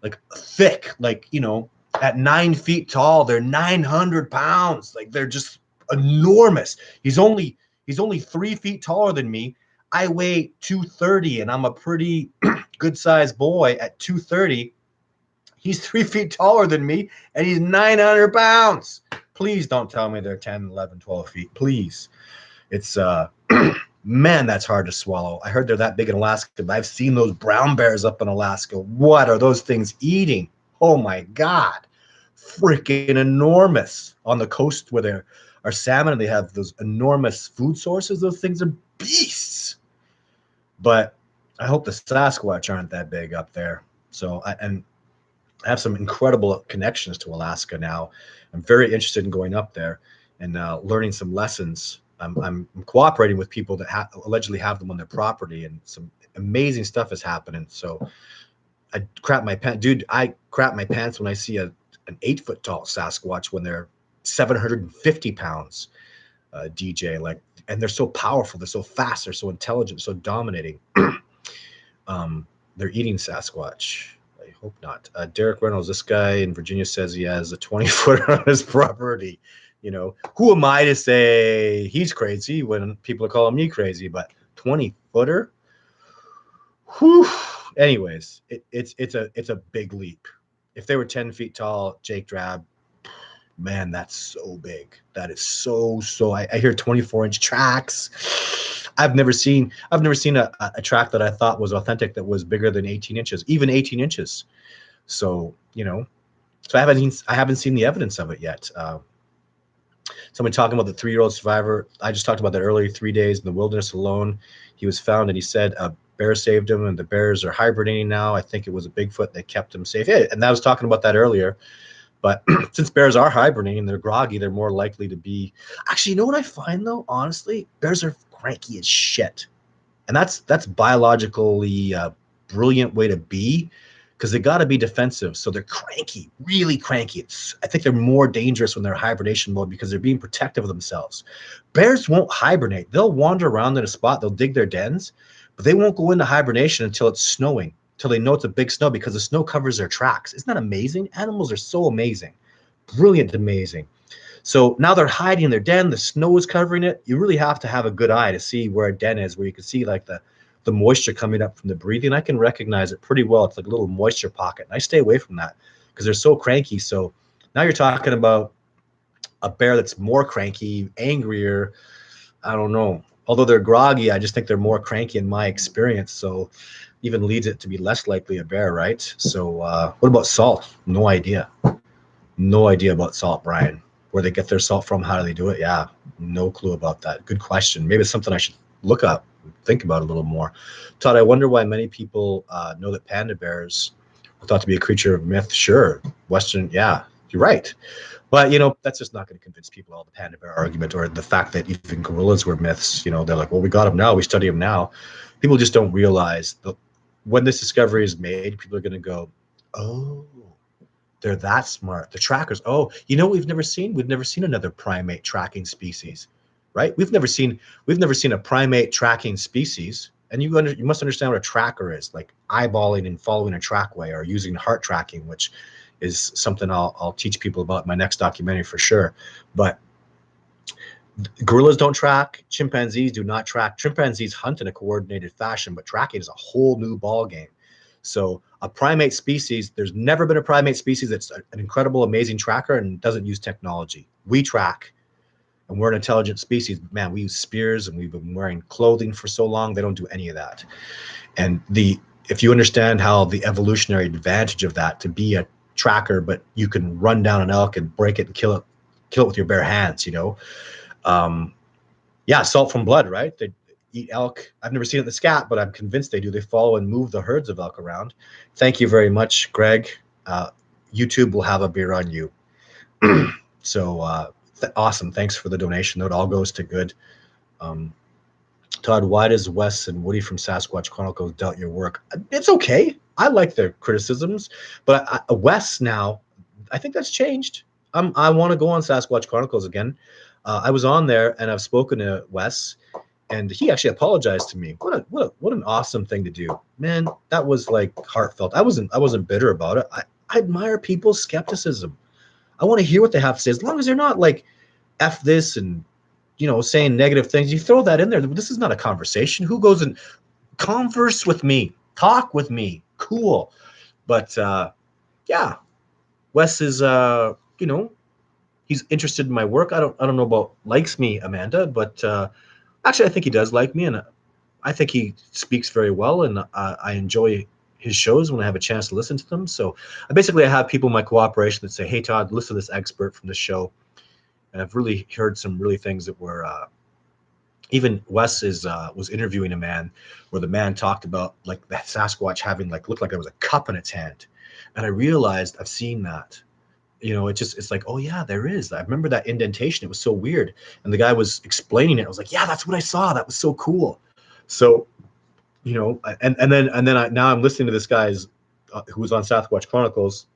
like thick, like, at 9 feet tall, they're 900 pounds. Like they're just enormous. He's only 3 feet taller than me. I weigh 230 and I'm a pretty good sized boy at 230. He's 3 feet taller than me and he's 900 pounds. Please don't tell me they're 10, 11, 12 feet. Please. It's, man, that's hard to swallow. I heard they're that big in Alaska, but I've seen those brown bears up in Alaska. What are those things eating? Oh my God. Freaking enormous. On the coast where there are salmon and they have those enormous food sources, those things are beasts. But I hope the Sasquatch aren't that big up there. So, I have some incredible connections to Alaska now. I'm very interested in going up there and learning some lessons. I'm cooperating with people that allegedly have them on their property, and some amazing stuff is happening. So I crap my pants, dude. I crap my pants when I see an 8 foot tall Sasquatch when they're 750 pounds. DJ, like, and they're so powerful, they're so fast, they're so intelligent, so dominating. They're eating Sasquatch. I hope not. Derek Reynolds, this guy in Virginia says he has a 20-footer on his property. Who am I to say he's crazy when people are calling me crazy? But 20-footer? Whew. Anyways, it's a big leap. If they were 10 feet tall, Jake Drab, man, that's so big. That is so. I hear 24-inch tracks. I've never seen a track that I thought was authentic that was bigger than 18 inches, even 18 inches. So, so I haven't seen the evidence of it yet. Someone talking about the 3-year-old survivor. I just talked about that earlier. 3 days in the wilderness alone. He was found, and he said a bear saved him, and the bears are hibernating now. I think it was a Bigfoot that kept him safe. Yeah, and I was talking about that earlier. But since bears are hibernating, they're groggy, they're more likely to be. Actually, you know what I find though? Honestly, bears are cranky as shit, and that's biologically a brilliant way to be, because they got to be defensive. So they're cranky, really cranky. I think they're more dangerous when they're in hibernation mode because they're being protective of themselves. Bears won't hibernate. They'll wander around in a spot. They'll dig their dens, but they won't go into hibernation until it's snowing, till they know it's a big snow, because the snow covers their tracks. Isn't that amazing? Animals are so amazing. Brilliant, amazing. So now they're hiding in their den. The snow is covering it. You really have to have a good eye to see where a den is, where you can see like the moisture coming up from the breathing. I can recognize it pretty well. It's like a little moisture pocket. And I stay away from that because they're so cranky. So now you're talking about a bear that's more cranky, angrier. I don't know. Although they're groggy, I just think they're more cranky in my experience. So even leads it to be less likely a bear, right? So what about salt? No idea. No idea about salt, Brian. Where they get their salt from, how do they do it? Yeah, no clue about that. Good question. Maybe it's something I should look up, think about a little more. Todd, I wonder why many people know that panda bears are thought to be a creature of myth. Sure, Western, yeah, you're right. But, that's just not going to convince people all the panda bear argument, or the fact that even gorillas were myths. They're like, well, we got them now, we study them now. People just don't realize that when this discovery is made, people are going to go, oh, they're that smart. The trackers. Oh, we've never seen another primate tracking species, right? We've never seen a primate tracking species. And you must understand what a tracker is, like eyeballing and following a trackway, or using heart tracking, which is something I'll teach people about in my next documentary for sure. But gorillas don't track. Chimpanzees do not track. Chimpanzees hunt in a coordinated fashion, but tracking is a whole new ball game. So a primate species, there's never been a primate species that's an incredible, amazing tracker and doesn't use technology. We track, and we're an intelligent species. Man, we use spears, and we've been wearing clothing for so long. They don't do any of that. And if you understand how the evolutionary advantage of that, to be a tracker, but you can run down an elk and break it and kill it with your bare hands, yeah, salt from blood, right? They eat elk. I've never seen it in the scat, but I'm convinced they do. They follow and move the herds of elk around. Thank you very much, Greg. YouTube will have a beer on you. So awesome. Thanks for the donation. It all goes to good. Um, Todd, why does Wes and Woody from Sasquatch Chronicles doubt your work? It's okay. I like their criticisms, but Wes now, I think that's changed. I want to go on Sasquatch Chronicles again. I was on there and I've spoken to Wes, and he actually apologized to me. What an awesome thing to do, man. That was like heartfelt. I wasn't bitter about it. I admire people's skepticism. I want to hear what they have to say, as long as they're not like f this and saying negative things. You throw that in there. This is not a conversation. Who goes and converse with me, talk with me? Cool. But yeah, Wes is he's interested in my work. I don't know about likes me, Amanda, but actually I think he does like me, and I think he speaks very well, and I enjoy his shows when I have a chance to listen to them. So I have people in my cooperation that say, hey Todd, listen to this expert from the show. And I've really heard some really things that were even Wes was interviewing a man where the man talked about like the Sasquatch having looked like there was a cup in its hand. And I realized I've seen that. It's like, oh yeah, there is. I remember that indentation. It was so weird. And the guy was explaining it. I was like, yeah, that's what I saw. That was so cool. So, now I'm listening to this guy's who was on Sasquatch Chronicles,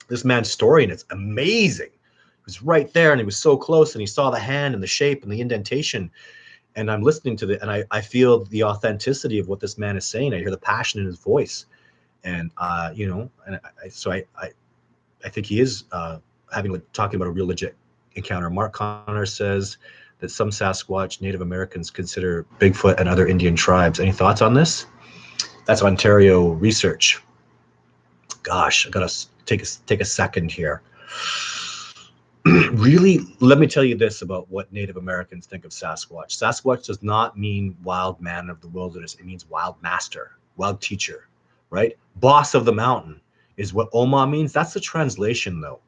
this man's story, and it's amazing. He was right there and he was so close, and he saw the hand and the shape and the indentation. And I'm listening to and I feel the authenticity of what this man is saying. I hear the passion in his voice. And, I think he is talking about a real legit encounter. Mark Connor says that some Sasquatch Native Americans consider Bigfoot and other Indian tribes. Any thoughts on this? That's Ontario research. Gosh, I gotta take a second here. Really, let me tell you this about what Native Americans think of Sasquatch. Sasquatch does not mean wild man of the wilderness. It means wild master, wild teacher, right? Boss of the mountain is what Oma means. That's the translation, though.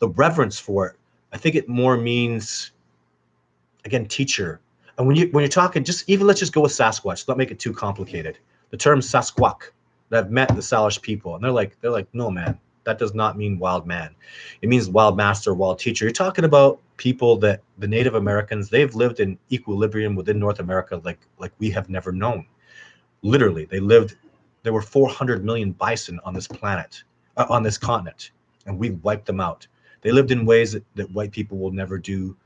The reverence for it, I think it more means, again, teacher. And when you're talking, let's just go with Sasquatch. Let's not make it too complicated. The term Sasquatch, that I've met the Salish people, and they're like, no, man, that does not mean wild man. It means wild master, wild teacher. You're talking about people that the Native Americans, they've lived in equilibrium within North America like we have never known. Literally, there were 400 million bison on this planet, on this continent, and we wiped them out. They lived in ways that white people will never do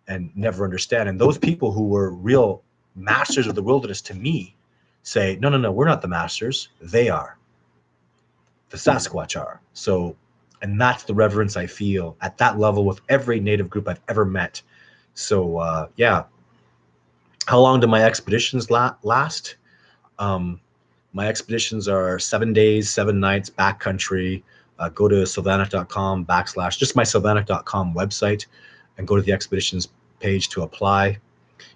and never understand. And those people who were real masters of the wilderness, to me, say, no, we're not the masters. They are. The Sasquatch are. So, and that's the reverence I feel at that level with every Native group I've ever met. So, yeah. How long do my expeditions last? My expeditions are 7 days, 7 nights, backcountry. Go to sylvanek.com / just my sylvanek.com website, and go to the expeditions page to apply.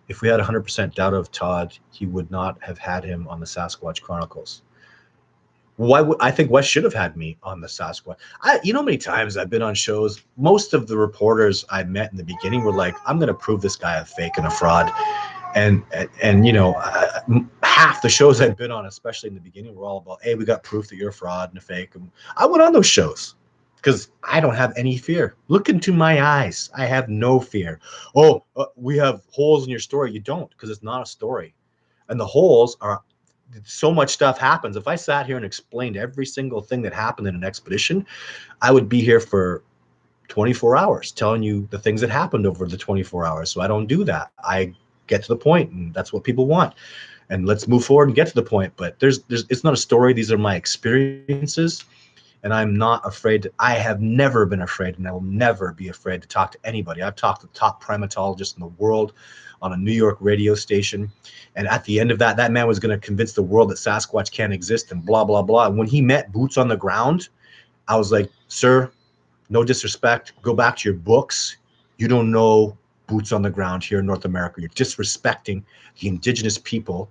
If we had 100% doubt of Todd, he would not have had him on the Sasquatch Chronicles. I think Wes should have had me on the Sasquatch. How many times I've been on shows, most of the reporters I met in the beginning were like, I'm going to prove this guy a fake and a fraud. And half the shows I've been on, especially in the beginning, were all about, hey, we got proof that you're a fraud and a fake. And I went on those shows because I don't have any fear. Look into my eyes. I have no fear. Oh, we have holes in your story. You don't, because it's not a story. And the holes are, so much stuff happens. If I sat here and explained every single thing that happened in an expedition, I would be here for 24 hours telling you the things that happened over the 24 hours. So I don't do that. I get to the point, and that's what people want. And let's move forward and get to the point. But it's not a story. These are my experiences, and I'm not afraid. I have never been afraid, and I will never be afraid to talk to anybody. I've talked to the top primatologists in the world on a New York radio station. And at the end of that man was going to convince the world that Sasquatch can't exist and blah, blah, blah. And when he met boots on the ground, I was like, sir, no disrespect. Go back to your books. You don't know boots on the ground here in North America. You're disrespecting the indigenous people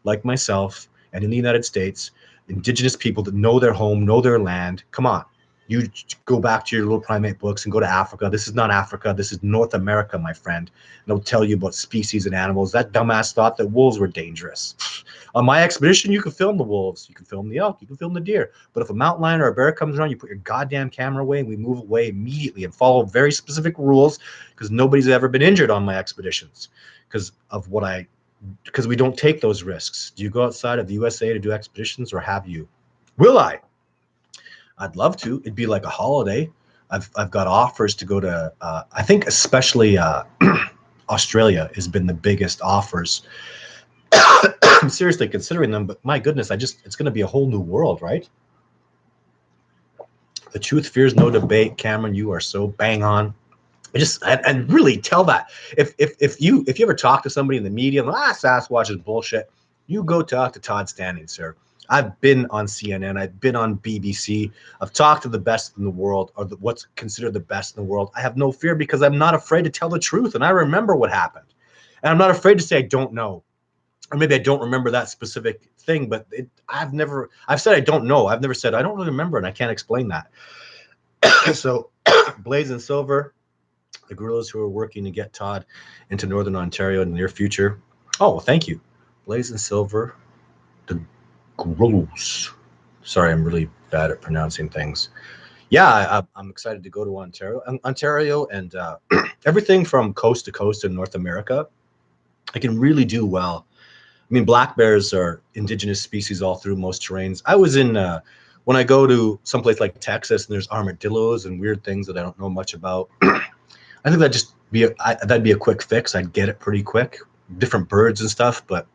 like myself and in the United States, indigenous people that know their home, know their land. Come on. You go back to your little primate books and go to Africa. This is not Africa. This is North America, my friend. And they'll tell you about species and animals. That dumbass thought that wolves were dangerous. On my expedition, you can film the wolves, you can film the elk, you can film the deer. But if a mountain lion or a bear comes around, you put your goddamn camera away and we move away immediately and follow very specific rules, because nobody's ever been injured on my expeditions because we don't take those risks. Do you go outside of the USA to do expeditions, or have you? Will I? I'd love to. It'd be like a holiday. I've got offers to go to, I think especially Australia has been the biggest offers. I'm seriously considering them, but my goodness, it's going to be a whole new world, right? The truth fears no debate. Cameron, you are so bang on. I really tell that. If you ever talk to somebody in the media, Sasquatch is bullshit, you go talk to Todd Standing, sir. I've been on CNN. I've been on BBC. I've talked to the best in the world, or what's considered the best in the world. I have no fear because I'm not afraid to tell the truth, and I remember what happened. And I'm not afraid to say I don't know, or maybe I don't remember that specific thing. But I've said I don't know. I've never said I don't really remember, and I can't explain that. So, Blaze and Silver, the guerrillas who are working to get Todd into Northern Ontario in the near future. Oh, well, thank you, Blaze and Silver, the guerrillas. Sorry, I'm really bad at pronouncing things. Yeah, I'm excited to go to Ontario, and everything from coast to coast in North America. I can really do well. I mean, black bears are indigenous species all through most terrains. I was in when I go to someplace like Texas and there's armadillos and weird things that I don't know much about. I think that'd be a quick fix. I'd get it pretty quick. Different birds and stuff, but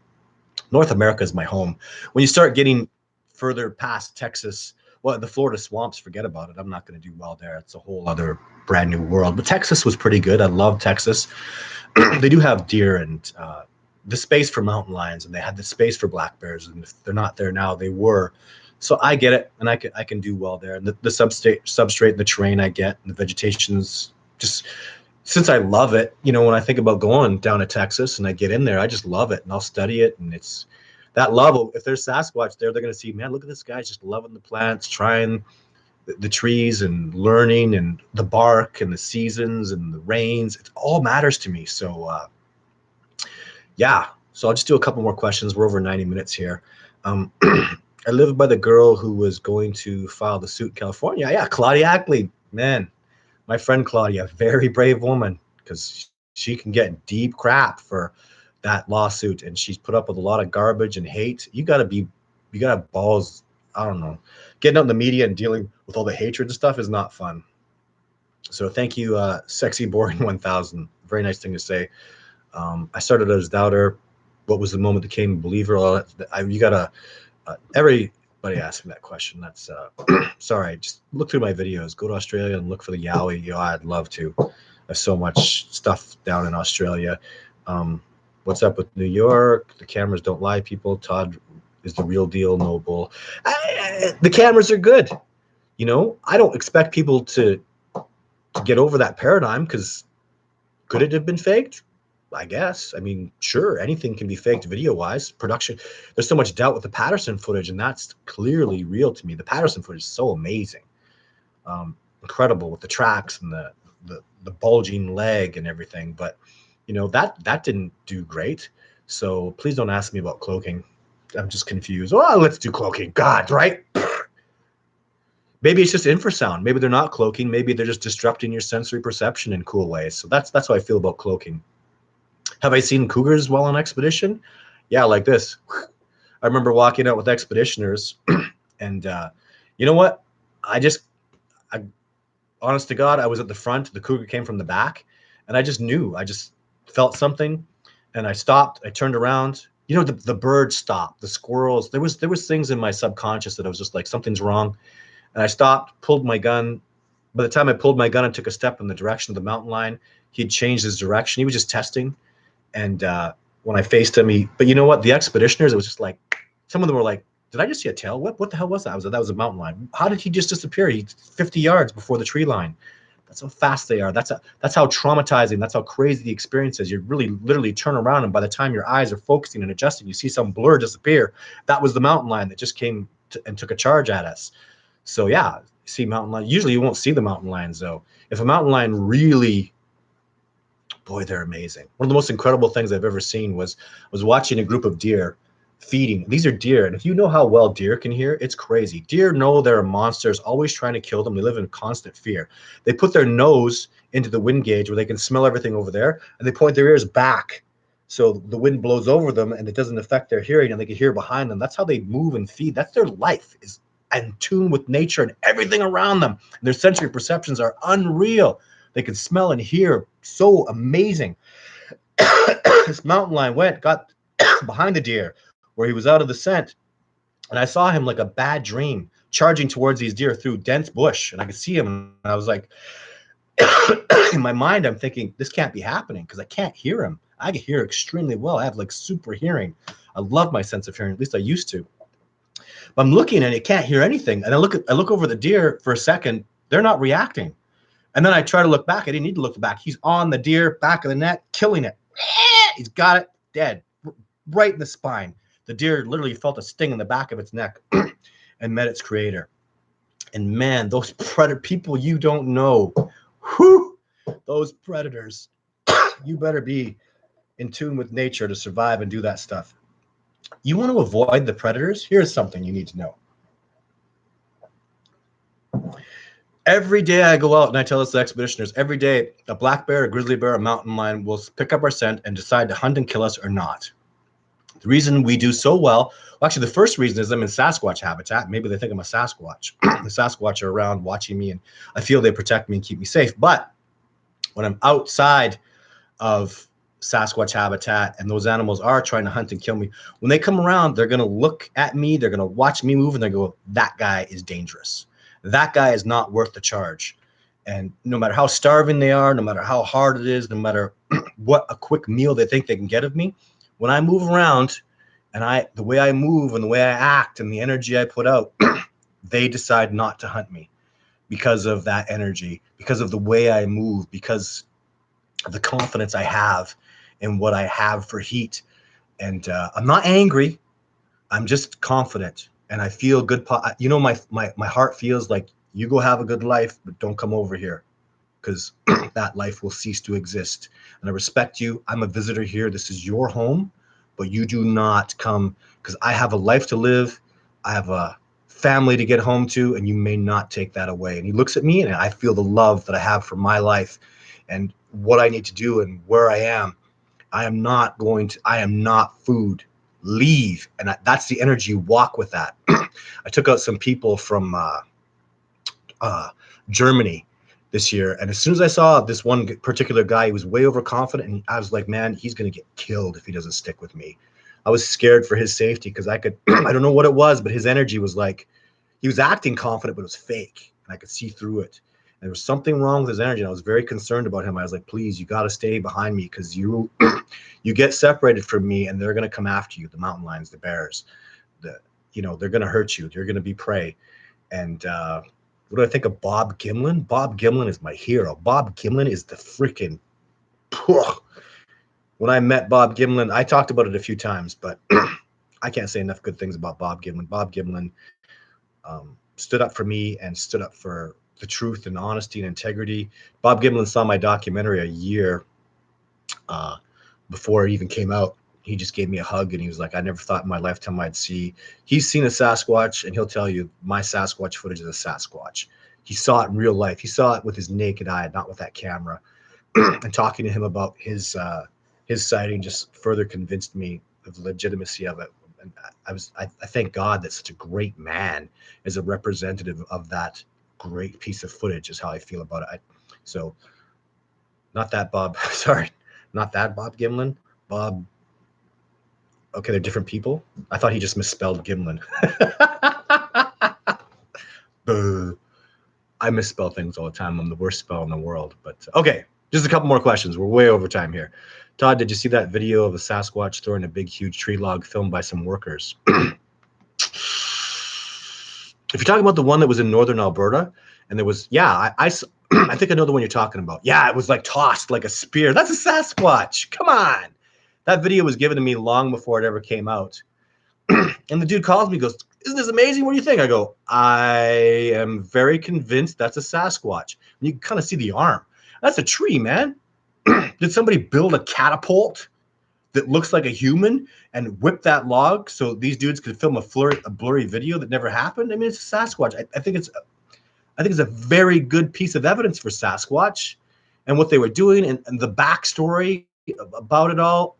North America is my home. When you start getting further past Texas, well, the Florida swamps, forget about it. I'm not going to do well there. It's a whole other brand new world. But Texas was pretty good. I love Texas. They do have deer and the space for mountain lions, and they had the space for black bears. And if they're not there now, they were. So I get it, and I can do well there. And the substrate, and the terrain I get, and the vegetation's just, since I love it, when I think about going down to Texas and I get in there, I just love it, and I'll study it. And it's that love. If there's Sasquatch there, they're going to see, man, look at this guy just loving the plants, trying the trees and learning and the bark and the seasons and the rains. It all matters to me. So, yeah. So I'll just do a couple more questions. We're over 90 minutes here. I lived by the girl who was going to file the suit in California. Yeah, Claudia Ackley, man. My friend Claudia, very brave woman, because she can get deep crap for that lawsuit, and she's put up with a lot of garbage and hate. You gotta have balls. I don't know. Getting out in the media and dealing with all the hatred and stuff is not fun. So thank you, Sexy Boring 1000. Very nice thing to say. I started as a doubter. What was the moment that became a believer? You gotta. Everybody asked me that question. That's sorry. Just look through my videos. Go to Australia and look for the Yowie. I'd love to. There's so much stuff down in Australia. What's up with New York? The cameras don't lie, people. Todd is the real deal, no bull. The cameras are good. I don't expect people to get over that paradigm, because could it have been faked? I guess. I mean, sure, anything can be faked video-wise. Production, there's so much doubt with the Patterson footage, and that's clearly real to me. The Patterson footage is so amazing. Incredible with the tracks and the bulging leg and everything. But, that didn't do great. So please don't ask me about cloaking. I'm just confused. Oh, let's do cloaking. God, right? Maybe it's just infrasound. Maybe they're not cloaking. Maybe they're just disrupting your sensory perception in cool ways. So that's how I feel about cloaking. Have I seen cougars while on expedition? Yeah, like this. I remember walking out with expeditioners, and you know what? Honest to God, I was at the front. The cougar came from the back, and I just knew. I just felt something, and I stopped. I turned around. The birds stopped. The squirrels. There was things in my subconscious that I was just like, something's wrong, and I stopped. Pulled my gun. By the time I pulled my gun and took a step in the direction of the mountain lion, he'd changed his direction. He was just testing. And when I faced him, but you know what? The expeditioners, it was just like, some of them were like, did I just see a tail? What the hell was that? That was a mountain lion. How did he just disappear? He's 50 yards before the tree line. That's how fast they are. That's how traumatizing, that's how crazy the experience is. You really literally turn around, and by the time your eyes are focusing and adjusting, you see some blur disappear. That was the mountain lion that just came and took a charge at us. So yeah, see mountain lion. Usually you won't see the mountain lions though. If a mountain lion really, boy, they're amazing. One of the most incredible things I've ever seen was watching a group of deer feeding. These are deer, and if you know how well deer can hear, it's crazy. Deer know there are monsters always trying to kill them. They live in constant fear. They put their nose into the wind gauge where they can smell everything over there, and they point their ears back so the wind blows over them and it doesn't affect their hearing, and they can hear behind them. That's how they move and feed. That's their life, is in tune with nature and everything around them. And their sensory perceptions are unreal. They can smell and hear so amazing. This mountain lion got behind the deer where he was out of the scent, and I saw him like a bad dream charging towards these deer through dense bush, and I could see him, and I was like, in my mind, I'm thinking, this can't be happening because I can't hear him. I can hear extremely well. I have like super hearing. I love my sense of hearing, at least I used to. But I'm looking and I can't hear anything. And I look over the deer for a second. They're not reacting. And then I try to look back. I didn't need to look back. He's on the deer, back of the neck, killing it. He's got it, dead, right in the spine. The deer literally felt a sting in the back of its neck and met its creator. And man, those predator people you don't know, whew, those predators, you better be in tune with nature to survive and do that stuff. You want to avoid the predators? Here's something you need to know. Every day I go out and I tell this to expeditioners, every day a black bear, a grizzly bear, a mountain lion will pick up our scent and decide to hunt and kill us or not. The reason we do so well, actually the first reason is I'm in Sasquatch habitat. Maybe they think I'm a Sasquatch. The Sasquatch are around watching me and I feel they protect me and keep me safe. But when I'm outside of Sasquatch habitat and those animals are trying to hunt and kill me, when they come around, they're going to look at me, they're going to watch me move, and they go, that guy is dangerous. That guy is not worth the charge. And no matter how starving they are, no matter how hard it is, no matter what a quick meal they think they can get of me, when I move around and the way I move and the way I act and the energy I put out, they decide not to hunt me because of that energy, because of the way I move, because of the confidence I have in what I have for heat. And I'm not angry. I'm just confident. And I feel good. My heart feels like, you go have a good life, but don't come over here because that life will cease to exist. And I respect you. I'm a visitor here. This is your home, but you do not come because I have a life to live. I have a family to get home to, and you may not take that away. And he looks at me and I feel the love that I have for my life and what I need to do and where I am. I am not food. Leave. And that's the energy. Walk with that. I took out some people from Germany this year. And as soon as I saw this one particular guy, he was way overconfident. And I was like, man, he's going to get killed if he doesn't stick with me. I was scared for his safety because I don't know what it was, but his energy was like, he was acting confident, but it was fake. And I could see through it. And there was something wrong with his energy. And I was very concerned about him. I was like, please, you got to stay behind me because you get separated from me and they're going to come after you. The mountain lions, the bears, they're going to hurt you. They're going to be prey. And what do I think of Bob Gimlin? Bob Gimlin is my hero. Bob Gimlin is the freaking... When I met Bob Gimlin, I talked about it a few times, but I can't say enough good things about Bob Gimlin. Bob Gimlin stood up for me and stood up for the truth and honesty and integrity. Bob Gimlin saw my documentary a year before it even came out. He just gave me a hug and he was like, I never thought in my lifetime I'd see. He's seen a Sasquatch and he'll tell you my Sasquatch footage is a Sasquatch. He saw it in real life. He saw it with his naked eye, not with that camera. And talking to him about his sighting just further convinced me of the legitimacy of it. And I thank God that such a great man is a representative of that great piece of footage is how I feel about it. So not that Bob, sorry, not that Bob Gimlin, Bob. Okay, they're different people. I thought he just misspelled Gimlin. I misspell things all the time. I'm the worst spell in the world. But okay, just a couple more questions. We're way over time here. Todd, did you see that video of a Sasquatch throwing a big, huge tree log filmed by some workers? If you're talking about the one that was in northern Alberta, and there was, I think I know the one you're talking about. Yeah, it was like tossed like a spear. That's a Sasquatch. Come on. That video was given to me long before it ever came out. And the dude calls me, goes, isn't this amazing? What do you think? I go, I am very convinced that's a Sasquatch. And you can kind of see the arm. That's a tree, man. Did somebody build a catapult that looks like a human and whip that log so these dudes could film a blurry video that never happened. I mean, it's a Sasquatch. I think it's a very good piece of evidence for Sasquatch and what they were doing and the backstory about it all.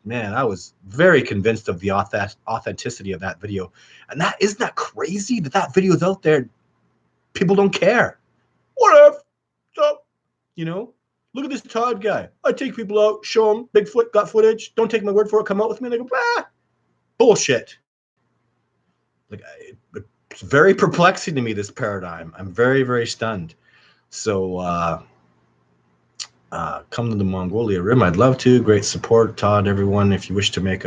Man, I was very convinced of the authenticity of that video. And isn't that crazy that video is out there? People don't care. Whatever. So, look at this Todd guy. I take people out, show them Bigfoot, got footage. Don't take my word for it. Come out with me. And they go, bullshit. Like, it's very perplexing to me, this paradigm. I'm very, very stunned. So, come to the Mongolia Rim. I'd love to. Great support, Todd, everyone. If you wish to make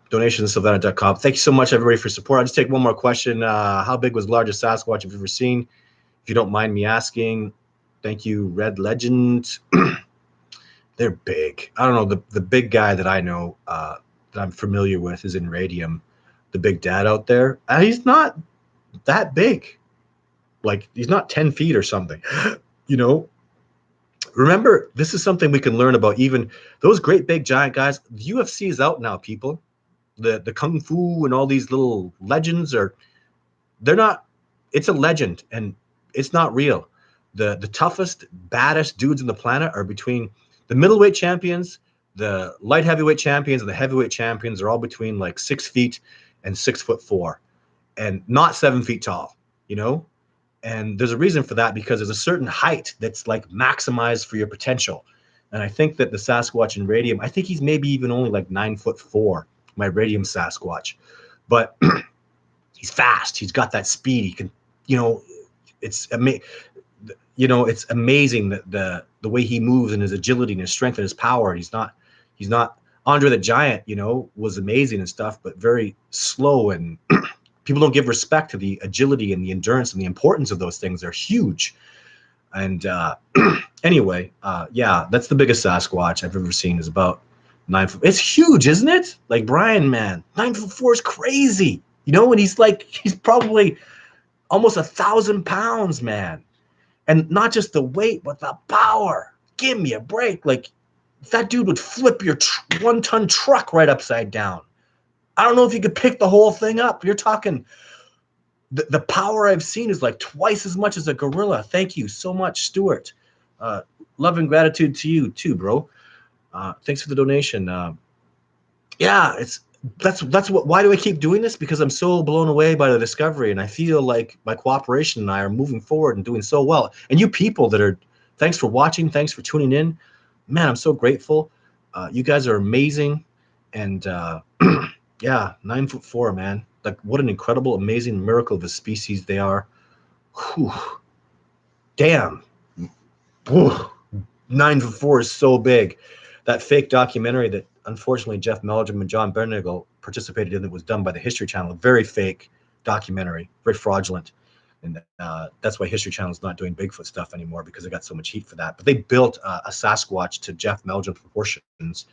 donations to Savannah.com. Thank you so much, everybody, for support. I'll just take one more question. How big was the largest Sasquatch you've ever seen? If you don't mind me asking. Thank you, Red Legend. They're big. I don't know. The big guy that I know, that I'm familiar with, is in Radium. The big dad out there. He's not that big. Like, he's not 10 feet or something. Remember, this is something we can learn about. Even those great big giant guys. The UFC is out now, people. The Kung Fu and all these little legends they're not. It's a legend, and it's not real. The toughest, baddest dudes on the planet are between the middleweight champions, the light heavyweight champions, and the heavyweight champions are all between like 6 feet and 6'4", and not 7 feet tall. And there's a reason for that, because there's a certain height that's like maximized for your potential. And I think that the Sasquatch in Radium, I think he's maybe even only like 9'4", my Radium Sasquatch, but he's fast. He's got that speed. He can, it's amazing that the way he moves and his agility and his strength and his power. He's not Andre the Giant, was amazing and stuff, but very slow, and people don't give respect to the agility and the endurance and the importance of those things. They're huge. And anyway, that's the biggest Sasquatch I've ever seen, is about 9 foot. It's huge, isn't it? Like, Brian, man, 9'4" is crazy. And he's probably almost 1,000 pounds, man. And not just the weight, but the power. Give me a break. Like, that dude would flip your 1-ton truck right upside down. I don't know if you could pick the whole thing up. You're talking, the power I've seen is like twice as much as a gorilla. Thank you so much, Stuart. Love and gratitude to you too, bro. Thanks for the donation. Why do I keep doing this? Because I'm so blown away by the discovery, and I feel like my cooperation and I are moving forward and doing so well. And you people thanks for watching, thanks for tuning in. Man, I'm so grateful. You guys are amazing. And 9'4", man. Like, what an incredible, amazing miracle of a species they are. Whew. Damn. Whew. 9'4" is so big. That fake documentary that unfortunately Jeff Meldrum and John Bernagle participated in, that was done by the History Channel, a very fake documentary, very fraudulent. And that's why History Channel is not doing Bigfoot stuff anymore, because they got so much heat for that. But they built a Sasquatch to Jeff Meldrum proportions.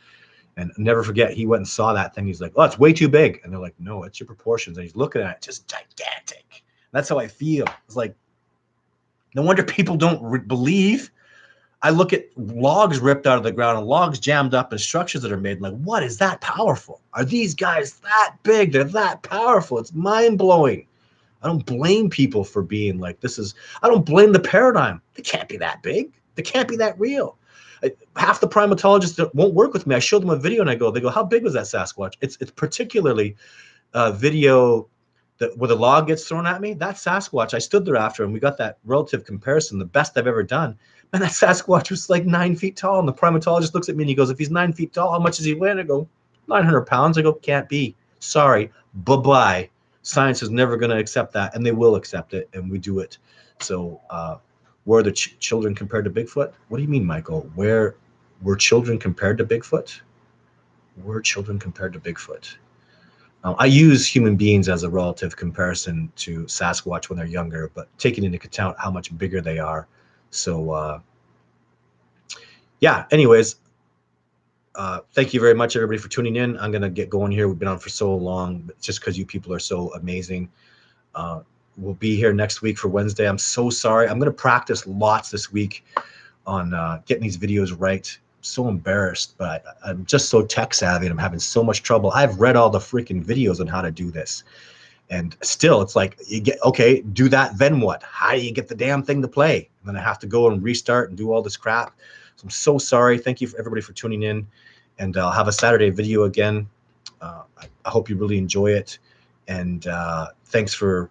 And never forget, he went and saw that thing. He's like, oh, it's way too big. And they're like, no, it's your proportions. And he's looking at it, just gigantic. And that's how I feel. It's like, no wonder people don't believe. I look at logs ripped out of the ground and logs jammed up and structures that are made. Like, what is that powerful? Are these guys that big? They're that powerful. It's mind-blowing. I don't blame people for being like, I don't blame the paradigm. They can't be that big. They can't be that real. Half the primatologists that won't work with me, I show them a video and they go, how big was that Sasquatch? It's particularly a video where the log gets thrown at me. That Sasquatch, I stood there after, and we got that relative comparison, the best I've ever done. Man, that Sasquatch was like 9 feet tall. And the primatologist looks at me and he goes, if he's 9 feet tall, how much does he weigh? And I go, 900 pounds. I go, can't be. Sorry. Bye-bye. Science is never going to accept that, and they will accept it, and we do it. So, were the children compared to Bigfoot? What do you mean, Michael? Where were children compared to Bigfoot? Were children compared to Bigfoot? I use human beings as a relative comparison to Sasquatch when they're younger, but taking into account how much bigger they are. So, anyways, thank you very much, everybody, for tuning in. I'm going to get going here. We've been on for so long, but just because you people are so amazing. We'll be here next week for Wednesday. I'm so sorry. I'm going to practice lots this week on getting these videos right. so embarrassed, but I'm just so tech savvy and I'm having so much trouble. I've read all the freaking videos on how to do this. And still, it's like, you get, okay, do that, then what? How do you get the damn thing to play? And then I have to go and restart and do all this crap. So I'm so sorry. Thank you for everybody for tuning in. And I'll have a Saturday video again. I hope you really enjoy it. And thanks for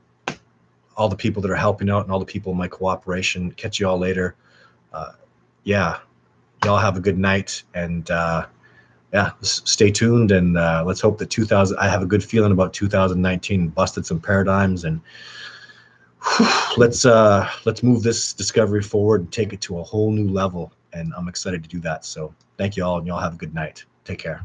all the people that are helping out and all the people in my cooperation. Catch you all later. Yeah, y'all have a good night. And yeah, stay tuned, and let's hope that I have a good feeling about 2019, busted some paradigms, and let's move this discovery forward and take it to a whole new level. And I'm excited to do that. So thank you all, and y'all have a good night. Take care.